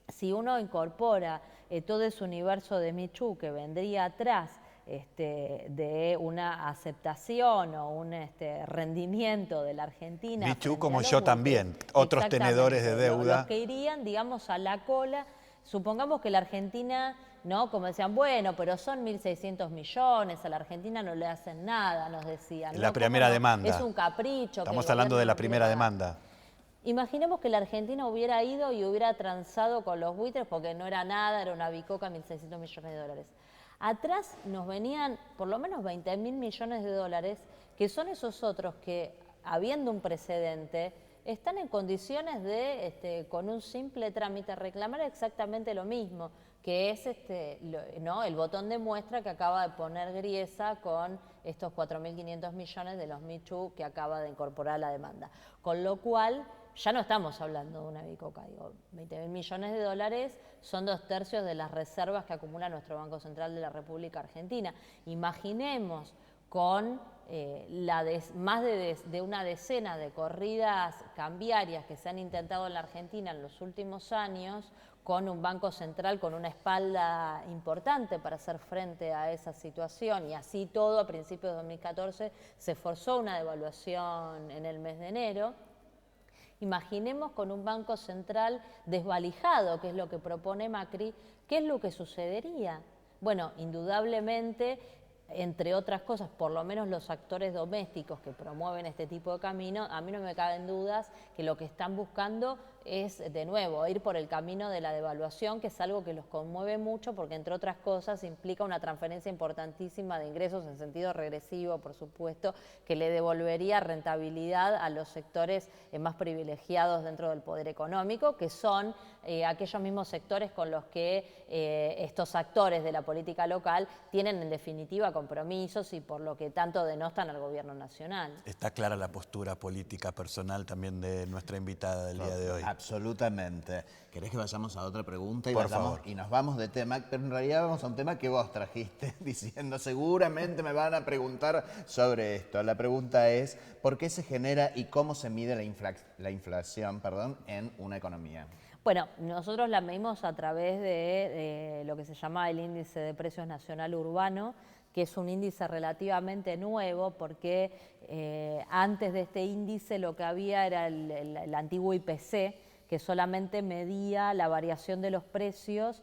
si uno incorpora todo ese universo de Michu que vendría atrás de una aceptación o un rendimiento de la Argentina. Michu como yo también, otros tenedores de deuda. Los que irían, digamos, a la cola, supongamos que la Argentina, ¿no? Como decían, bueno, pero son 1.600 millones, a la Argentina no le hacen nada, nos decían. La primera demanda. Es un capricho. Estamos hablando de la primera demanda. Imaginemos que la Argentina hubiera ido y hubiera transado con los buitres porque no era nada, era una bicoca, 1.600 millones de dólares. Atrás nos venían por lo menos 20.000 millones de dólares, que son esos otros que, habiendo un precedente, están en condiciones de, con un simple trámite, reclamar exactamente lo mismo, que es el botón de muestra que acaba de poner Griesa con estos 4.500 millones de los Michu que acaba de incorporar a la demanda. Con lo cual, ya no estamos hablando de una bicoca, digo, 20.000 millones de dólares son 2/3 de las reservas que acumula nuestro Banco Central de la República Argentina. Imaginemos con más de una decena de corridas cambiarias que se han intentado en la Argentina en los últimos años, con un Banco Central con una espalda importante para hacer frente a esa situación, y así todo, a principios de 2014 se forzó una devaluación en el mes de enero. Imaginemos con un Banco Central desvalijado, que es lo que propone Macri, ¿qué es lo que sucedería? Bueno, indudablemente, entre otras cosas, por lo menos los actores domésticos que promueven este tipo de camino, a mí no me caben dudas que lo que están buscando es, de nuevo, ir por el camino de la devaluación, que es algo que los conmueve mucho porque, entre otras cosas, implica una transferencia importantísima de ingresos en sentido regresivo, por supuesto, que le devolvería rentabilidad a los sectores más privilegiados dentro del poder económico, que son aquellos mismos sectores con los que estos actores de la política local tienen, en definitiva, compromisos y por lo que tanto denostan al gobierno nacional. Está clara la postura política personal también de nuestra invitada del día de hoy. Absolutamente. ¿Querés que vayamos a otra pregunta? Por favor. Y nos vamos de tema, pero en realidad vamos a un tema que vos trajiste, diciendo seguramente me van a preguntar sobre esto. La pregunta es, ¿por qué se genera y cómo se mide la inflación en una economía? Bueno, nosotros la medimos a través de lo que se llama el índice de precios nacional urbano, que es un índice relativamente nuevo porque antes de este índice lo que había era el antiguo IPC, que solamente medía la variación de los precios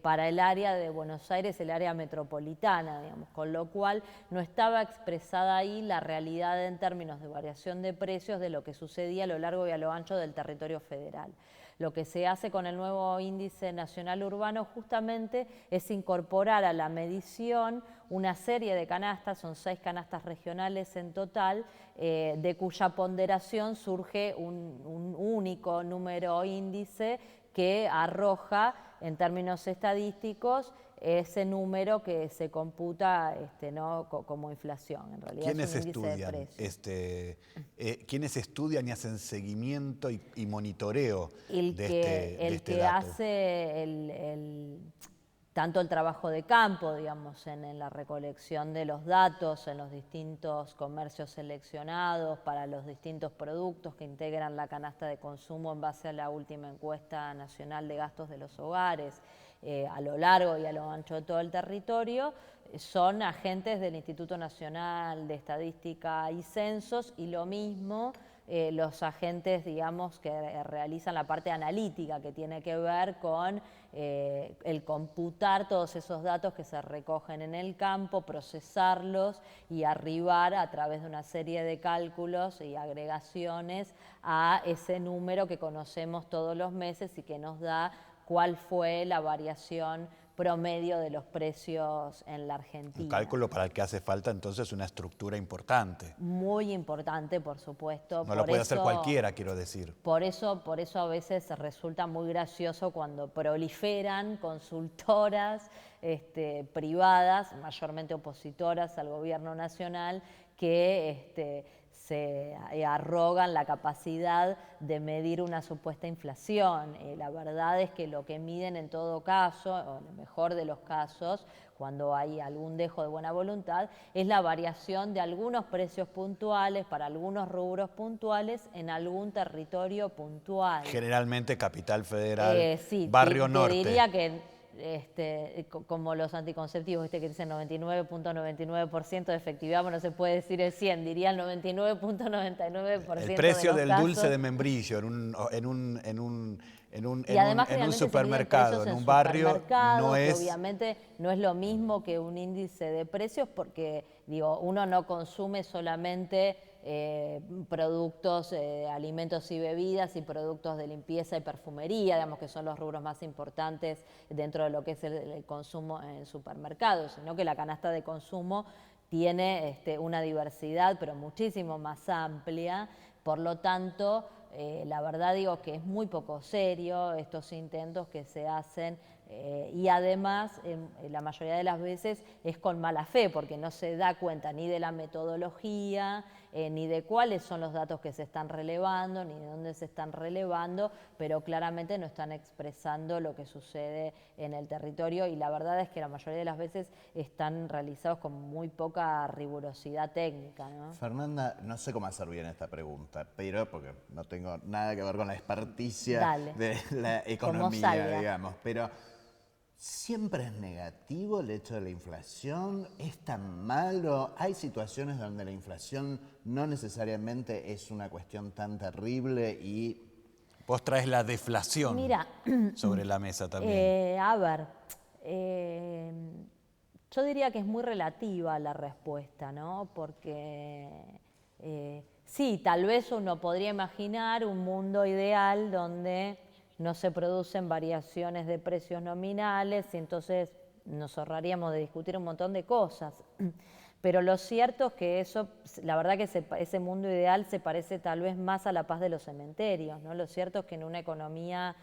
para el área de Buenos Aires, el área metropolitana, digamos, con lo cual no estaba expresada ahí la realidad en términos de variación de precios de lo que sucedía a lo largo y a lo ancho del territorio federal. Lo que se hace con el nuevo índice nacional urbano justamente es incorporar a la medición una serie de canastas, son 6 canastas regionales en total, de cuya ponderación surge un único número índice que arroja en términos estadísticos ese número que se computa ¿no? como inflación. En realidad ¿Quiénes es un índice estudian? ¿Quiénes estudian y hacen seguimiento y monitoreo el de este dato? Hace tanto el trabajo de campo, digamos, en la recolección de los datos, en los distintos comercios seleccionados para los distintos productos que integran la canasta de consumo en base a la última encuesta nacional de gastos de los hogares, a lo largo y a lo ancho de todo el territorio, son agentes del Instituto Nacional de Estadística y Censos, y lo mismo los agentes, digamos, que realizan la parte analítica, que tiene que ver con el computar todos esos datos que se recogen en el campo, procesarlos y arribar a través de una serie de cálculos y agregaciones a ese número que conocemos todos los meses y que nos da cuál fue la variación promedio de los precios en la Argentina. Un cálculo para el que hace falta entonces una estructura importante. Muy importante, por supuesto. No lo puede hacer cualquiera, quiero decir. Por eso a veces resulta muy gracioso cuando proliferan consultoras privadas, mayormente opositoras al gobierno nacional, que se arrogan la capacidad de medir una supuesta inflación. La verdad es que lo que miden en todo caso, o en el mejor de los casos, cuando hay algún dejo de buena voluntad, es la variación de algunos precios puntuales para algunos rubros puntuales en algún territorio puntual. Generalmente Capital Federal, sí, Barrio Norte. Te diría que como los anticonceptivos, que dicen 99.99% de efectividad, bueno, no se puede decir el 100, diría el 99.99%. El precio de los del casos. Dulce de membrillo en un supermercado, en un barrio, no es... Obviamente no es lo mismo que un índice de precios porque, digo, uno no consume solamente productos, alimentos y bebidas y productos de limpieza y perfumería, digamos que son los rubros más importantes dentro de lo que es el consumo en supermercados, sino que la canasta de consumo tiene una diversidad, pero muchísimo más amplia. Por lo tanto, la verdad digo que es muy poco serio estos intentos que se hacen y además la mayoría de las veces es con mala fe porque no se da cuenta ni de la metodología, ni de cuáles son los datos que se están relevando, ni de dónde se están relevando, pero claramente no están expresando lo que sucede en el territorio y la verdad es que la mayoría de las veces están realizados con muy poca rigurosidad técnica, ¿no? Fernanda, no sé cómo hacer bien esta pregunta, pero porque no tengo nada que ver con la experticia de la economía, digamos, pero ¿siempre es negativo el hecho de la inflación? ¿Es tan malo? ¿Hay situaciones donde la inflación no necesariamente es una cuestión tan terrible y... Vos traes la deflación sobre la mesa también. A ver, yo diría que es muy relativa la respuesta, ¿no? Porque sí, tal vez uno podría imaginar un mundo ideal donde no se producen variaciones de precios nominales y entonces nos ahorraríamos de discutir un montón de cosas. Pero lo cierto es que eso, la verdad que ese mundo ideal se parece tal vez más a la paz de los cementerios, ¿no? Lo cierto es que en una economía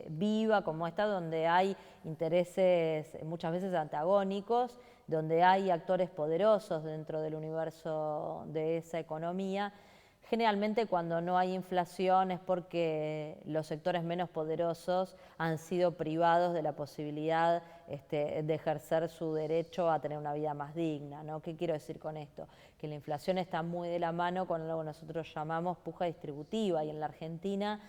viva como esta, donde hay intereses muchas veces antagónicos, donde hay actores poderosos dentro del universo de esa economía, generalmente cuando no hay inflación es porque los sectores menos poderosos han sido privados de la posibilidad de ejercer su derecho a tener una vida más digna, ¿no? ¿Qué quiero decir con esto? Que la inflación está muy de la mano con lo que nosotros llamamos puja distributiva y en la Argentina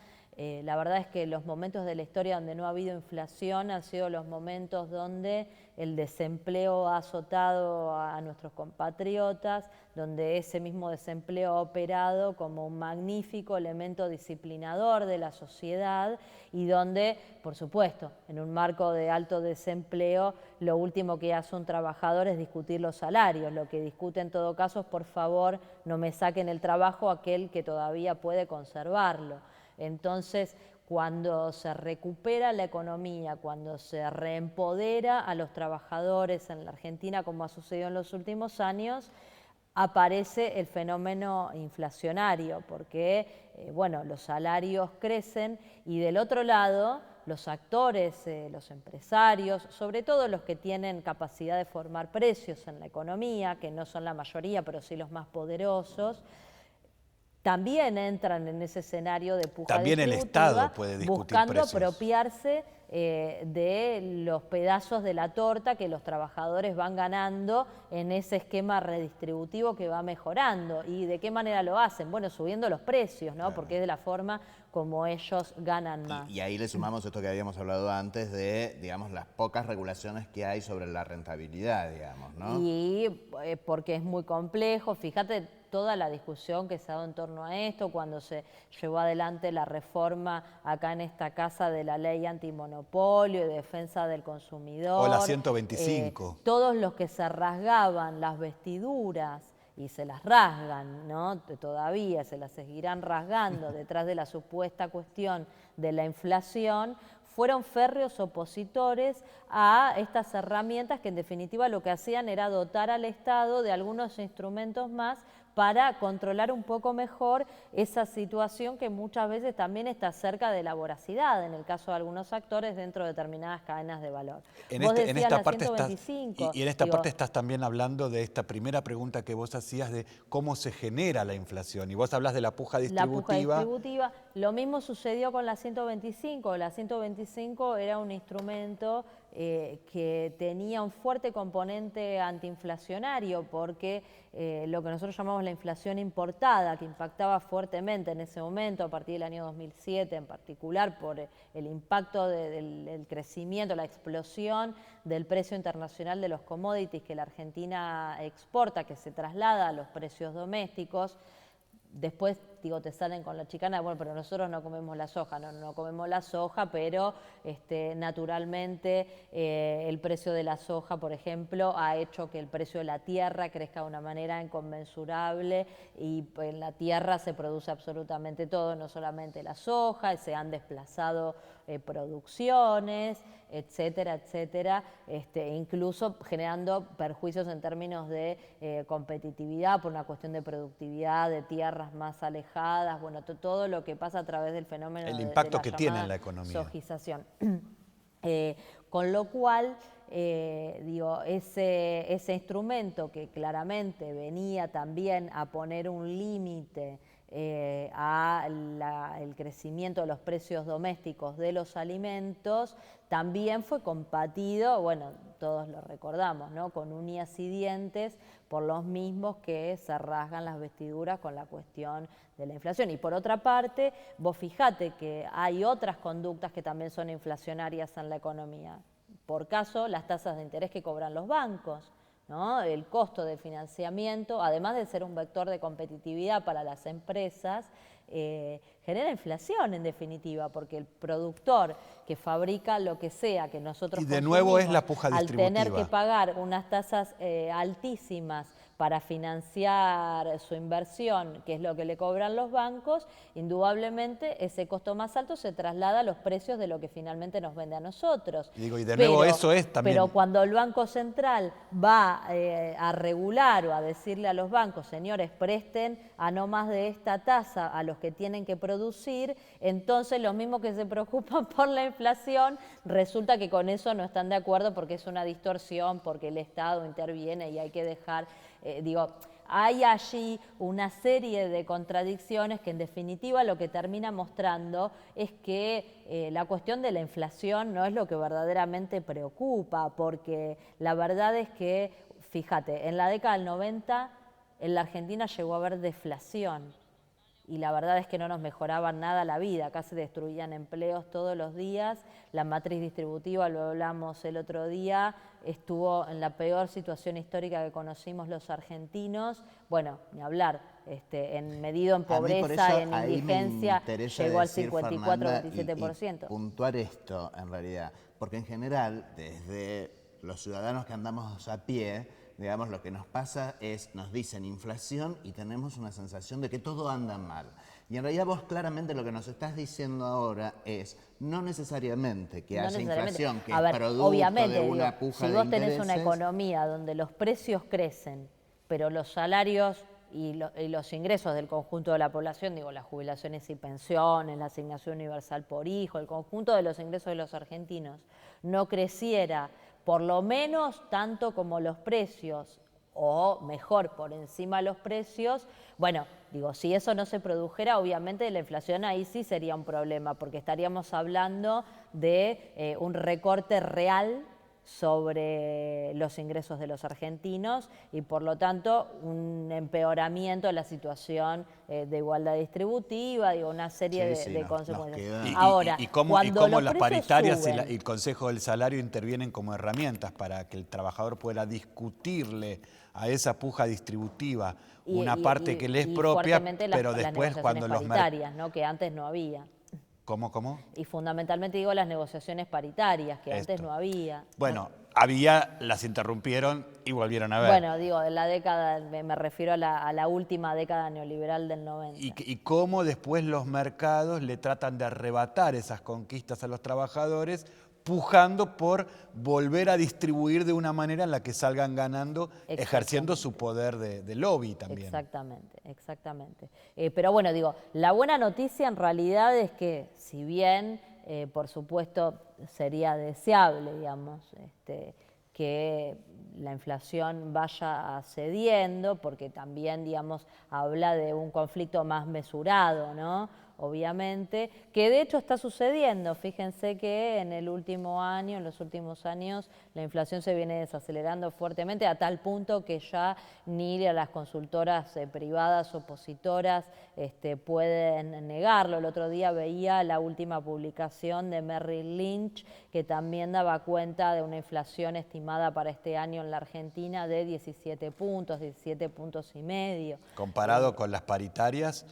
la verdad es que los momentos de la historia donde no ha habido inflación han sido los momentos donde el desempleo ha azotado a nuestros compatriotas, donde ese mismo desempleo ha operado como un magnífico elemento disciplinador de la sociedad y donde, por supuesto, en un marco de alto desempleo, lo último que hace un trabajador es discutir los salarios. Lo que discute en todo caso es, por favor, no me saquen el trabajo aquel que todavía puede conservarlo. Entonces, cuando se recupera la economía, cuando se reempodera a los trabajadores en la Argentina, como ha sucedido en los últimos años, aparece el fenómeno inflacionario, porque bueno, los salarios crecen y del otro lado, los actores, los empresarios, sobre todo los que tienen capacidad de formar precios en la economía, que no son la mayoría, pero sí los más poderosos, también entran en ese escenario de puja también el Estado puede discutir buscando precios. apropiarse de los pedazos de la torta que los trabajadores van ganando en ese esquema redistributivo que va mejorando. ¿Y de qué manera lo hacen? Bueno, subiendo los precios, ¿no? Claro. Porque es de la forma como ellos ganan más. Y ahí le sumamos esto que habíamos hablado antes de, digamos, las pocas regulaciones que hay sobre la rentabilidad, digamos, ¿no? Y porque es muy complejo. Fíjate, toda la discusión que se ha dado en torno a esto, cuando se llevó adelante la reforma acá en esta casa de la ley antimonopolio y defensa del consumidor. O la 125. Todos los que se rasgaban las vestiduras y se las rasgan, ¿no? Todavía se las seguirán rasgando detrás de la supuesta cuestión de la inflación, fueron férreos opositores a estas herramientas que en definitiva lo que hacían era dotar al Estado de algunos instrumentos más para controlar un poco mejor esa situación que muchas veces también está cerca de la voracidad, en el caso de algunos actores dentro de determinadas cadenas de valor. En Vos esta decías la parte 125, y en esta parte estás también hablando de esta primera pregunta que vos hacías de cómo se genera la inflación. Y vos hablas de la puja distributiva. La puja distributiva. Lo mismo sucedió con la 125. La 125 era un instrumento que tenía un fuerte componente antiinflacionario porque lo que nosotros llamamos la inflación importada, que impactaba fuertemente en ese momento, a partir del año 2007 en particular, por el impacto del crecimiento, la explosión del precio internacional de los commodities que la Argentina exporta, que se traslada a los precios domésticos. Después, digo, te salen con la chicana, bueno, pero nosotros no comemos la soja, no comemos la soja, pero naturalmente el precio de la soja, por ejemplo, ha hecho que el precio de la tierra crezca de una manera inconmensurable y en la tierra se produce absolutamente todo, no solamente la soja, se han desplazado producciones, etcétera, etcétera, incluso generando perjuicios en términos de competitividad por una cuestión de productividad, de tierras más alejadas, bueno, todo lo que pasa a través del fenómeno el impacto de que la tiene en la economía. sojización. Con lo cual, digo, ese instrumento que claramente venía también a poner un límite al crecimiento de los precios domésticos de los alimentos, también fue combatido, bueno, todos lo recordamos, ¿no? Con uñas y dientes por los mismos que se rasgan las vestiduras con la cuestión de la inflación. Y por otra parte, vos fijate que hay otras conductas que también son inflacionarias en la economía. Por caso, las tasas de interés que cobran los bancos, ¿no? El costo de financiamiento, además de ser un vector de competitividad para las empresas, genera inflación en definitiva, porque el productor que fabrica lo que sea que nosotros y de nuevo es la puja distributiva. Al tener que pagar unas tasas altísimas para financiar su inversión, que es lo que le cobran los bancos, indudablemente ese costo más alto se traslada a los precios de lo que finalmente nos vende a nosotros. Y de nuevo eso es también... Pero cuando el Banco Central va a regular o a decirle a los bancos, señores, presten a no más de esta tasa a los que tienen que producir, entonces los mismos que se preocupan por la inflación, resulta que con eso no están de acuerdo porque es una distorsión, porque el Estado interviene y hay que dejar... hay allí una serie de contradicciones que en definitiva lo que termina mostrando es que la cuestión de la inflación no es lo que verdaderamente preocupa, porque la verdad es que, fíjate, en la década del 90 en la Argentina llegó a haber deflación y la verdad es que no nos mejoraba nada la vida, acá se destruían empleos todos los días, la matriz distributiva, lo hablamos el otro día, estuvo en la peor situación histórica que conocimos los argentinos, bueno, ni hablar, medido en pobreza, en indigencia, llegó al 54-27%. Y puntuar esto, en realidad, porque en general, desde los ciudadanos que andamos a pie, digamos, lo que nos pasa es, nos dicen inflación y tenemos una sensación de que todo anda mal. Y en realidad vos claramente lo que nos estás diciendo ahora es, no necesariamente que haya inflación, que es producto de una puja de intereses. Si vos tenés una economía donde los precios crecen, pero los salarios y los ingresos del conjunto de la población, digo, las jubilaciones y pensiones, la asignación universal por hijo, el conjunto de los ingresos de los argentinos, no creciera por lo menos tanto como los precios, o mejor, por encima de los precios, bueno, digo, si eso no se produjera, obviamente la inflación ahí sí sería un problema, porque estaríamos hablando de un recorte real sobre los ingresos de los argentinos y por lo tanto un empeoramiento de la situación de igualdad distributiva, digo, una serie de consecuencias. Ahora, y cómo cuando las paritarias y el Consejo del Salario intervienen como herramientas para que el trabajador pueda discutirle a esa puja distributiva una parte que le es propia, pero después cuando los paritarias, ¿no? Que antes no había. ¿Cómo? Y fundamentalmente digo las negociaciones paritarias, que antes no había. Bueno, había, las interrumpieron y volvieron a ver. Bueno, digo, de la década, me refiero a la última década neoliberal del 90. Y cómo después los mercados le tratan de arrebatar esas conquistas a los trabajadores, pujando por volver a distribuir de una manera en la que salgan ganando, ejerciendo su poder de lobby también. Exactamente. Pero bueno, digo, la buena noticia en realidad es que si bien, por supuesto, sería deseable, digamos, que la inflación vaya cediendo, porque también, digamos, habla de un conflicto más mesurado, ¿no? Obviamente, que de hecho está sucediendo. Fíjense que en los últimos años, la inflación se viene desacelerando fuertemente a tal punto que ya ni las consultoras privadas opositoras pueden negarlo. El otro día veía la última publicación de Merrill Lynch, que también daba cuenta de una inflación estimada para este año en la Argentina de 17 puntos y medio. Comparado con las paritarias,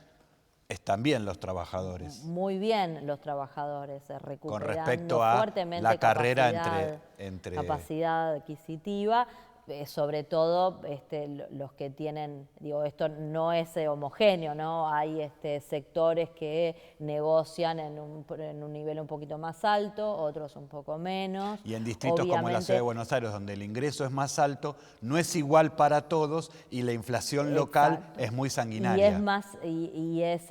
están bien los trabajadores. Muy bien los trabajadores, recuperando con respecto a fuertemente la carrera entre capacidad adquisitiva, sobre todo los que tienen, digo, esto no es homogéneo, ¿no? Hay sectores que negocian en un nivel un poquito más alto, otros un poco menos. Y en distritos como la Ciudad de Buenos Aires, donde el ingreso es más alto, no es igual para todos y la inflación local es muy sanguinaria. Y es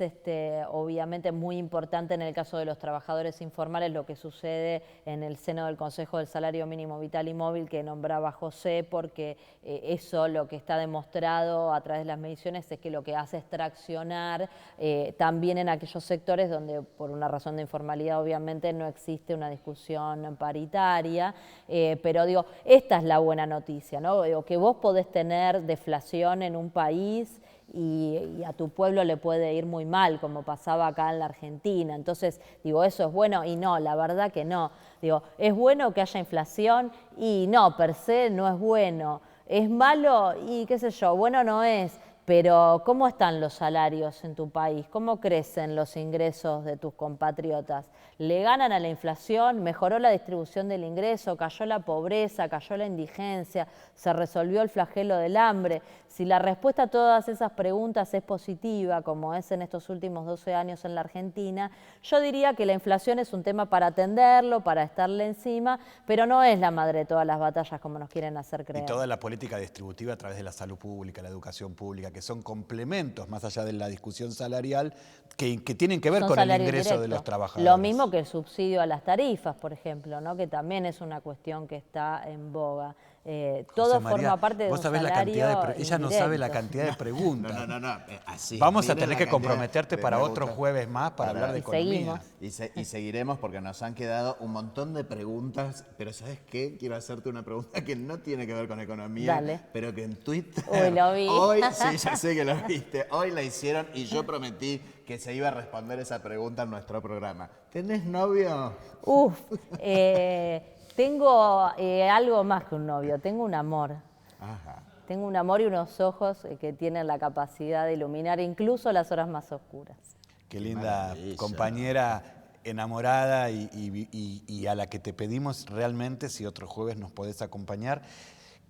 obviamente muy importante en el caso de los trabajadores informales lo que sucede en el seno del Consejo del Salario Mínimo Vital y Móvil que nombraba José, porque eso lo que está demostrado a través de las mediciones es que lo que hace es traccionar también en aquellos sectores donde por una razón de informalidad obviamente no existe una discusión paritaria, pero digo, esta es la buena noticia, ¿no? Digo, que vos podés tener deflación en un país y a tu pueblo le puede ir muy mal, como pasaba acá en la Argentina. Entonces, digo, ¿eso es bueno? Y no, la verdad que no. Digo, ¿es bueno que haya inflación? Y no, per se no es bueno. ¿Es malo? Y qué sé yo, bueno no es. Pero, ¿cómo están los salarios en tu país? ¿Cómo crecen los ingresos de tus compatriotas? ¿Le ganan a la inflación? ¿Mejoró la distribución del ingreso? ¿Cayó la pobreza? ¿Cayó la indigencia? ¿Se resolvió el flagelo del hambre? Si la respuesta a todas esas preguntas es positiva, como es en estos últimos 12 años en la Argentina, yo diría que la inflación es un tema para atenderlo, para estarle encima, pero no es la madre de todas las batallas como nos quieren hacer creer. Y toda la política distributiva a través de la salud pública, la educación pública, que son complementos, más allá de la discusión salarial, que tienen que ver con el ingreso de los trabajadores. Lo mismo que el subsidio a las tarifas, por ejemplo, ¿no? Que también es una cuestión que está en boga. Todo forma parte de un salario ella no sabe la cantidad de preguntas. No. Así. Vamos a tener que comprometerte para otro jueves más para hablar de economía. Y seguiremos porque nos han quedado un montón de preguntas, pero ¿sabes qué? Quiero hacerte una pregunta que no tiene que ver con economía, Dale. pero que en Twitter... Uy, lo vi. Hoy, sí, ya sé que lo viste. Hoy la hicieron y yo prometí que se iba a responder esa pregunta en nuestro programa. ¿Tenés novio? Tengo algo más que un novio, tengo un amor. Ajá. Tengo un amor y unos ojos que tienen la capacidad de iluminar incluso las horas más oscuras. Qué linda compañera enamorada y a la que te pedimos realmente, si otro jueves nos podés acompañar,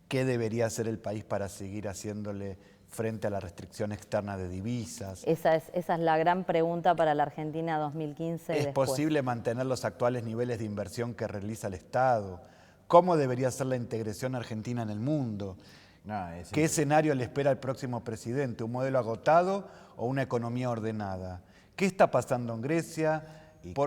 ¿qué debería hacer el país para seguir haciéndole frente a la restricción externa de divisas? Esa es la gran pregunta para la Argentina 2015. ¿Es posible mantener los actuales niveles de inversión que realiza el Estado? ¿Cómo debería ser la integración argentina en el mundo? ¿Qué escenario le espera al próximo presidente? ¿Un modelo agotado o una economía ordenada? ¿Qué está pasando en Grecia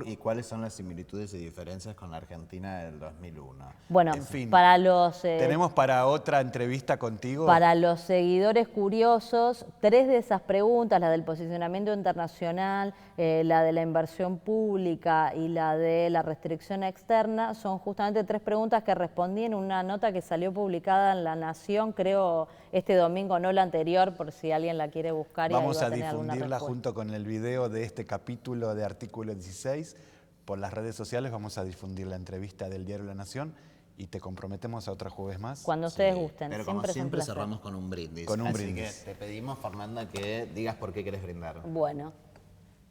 ¿Y cuáles son las similitudes y diferencias con la Argentina del 2001? Bueno, En fin, para los... tenemos para otra entrevista contigo. Para los seguidores curiosos, 3 de esas preguntas, la del posicionamiento internacional, la de la inversión pública y la de la restricción externa, son justamente 3 preguntas que respondí en una nota que salió publicada en La Nación, creo este domingo, no la anterior, por si alguien la quiere buscar. Vamos y ahí va a tener alguna difundirla respuesta. junto con el video de este capítulo de Artículo 16 por las redes sociales. Vamos a difundir la entrevista del diario La Nación y te comprometemos a otro jueves más. Cuando ustedes gusten. Pero siempre como es un siempre placer. cerramos con un brindis. Con un Así brindis. que te pedimos, Fernanda, que digas por qué querés brindar. Bueno,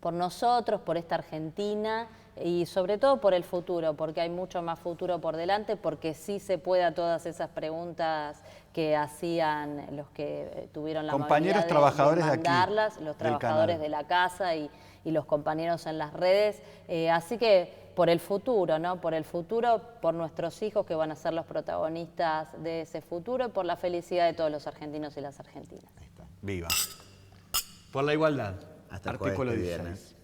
por nosotros, por esta Argentina y sobre todo por el futuro, porque hay mucho más futuro por delante, porque sí se puede a todas esas preguntas que hacían los que tuvieron la Compañeros amabilidad trabajadores de de aquí, mandarlas, los del trabajadores canal. de la casa y los compañeros en las redes. Así que por el futuro, ¿no? Por el futuro, por nuestros hijos que van a ser los protagonistas de ese futuro y por la felicidad de todos los argentinos y las argentinas. Viva. Por la igualdad. Hasta el Artículo jueves que 16. viene.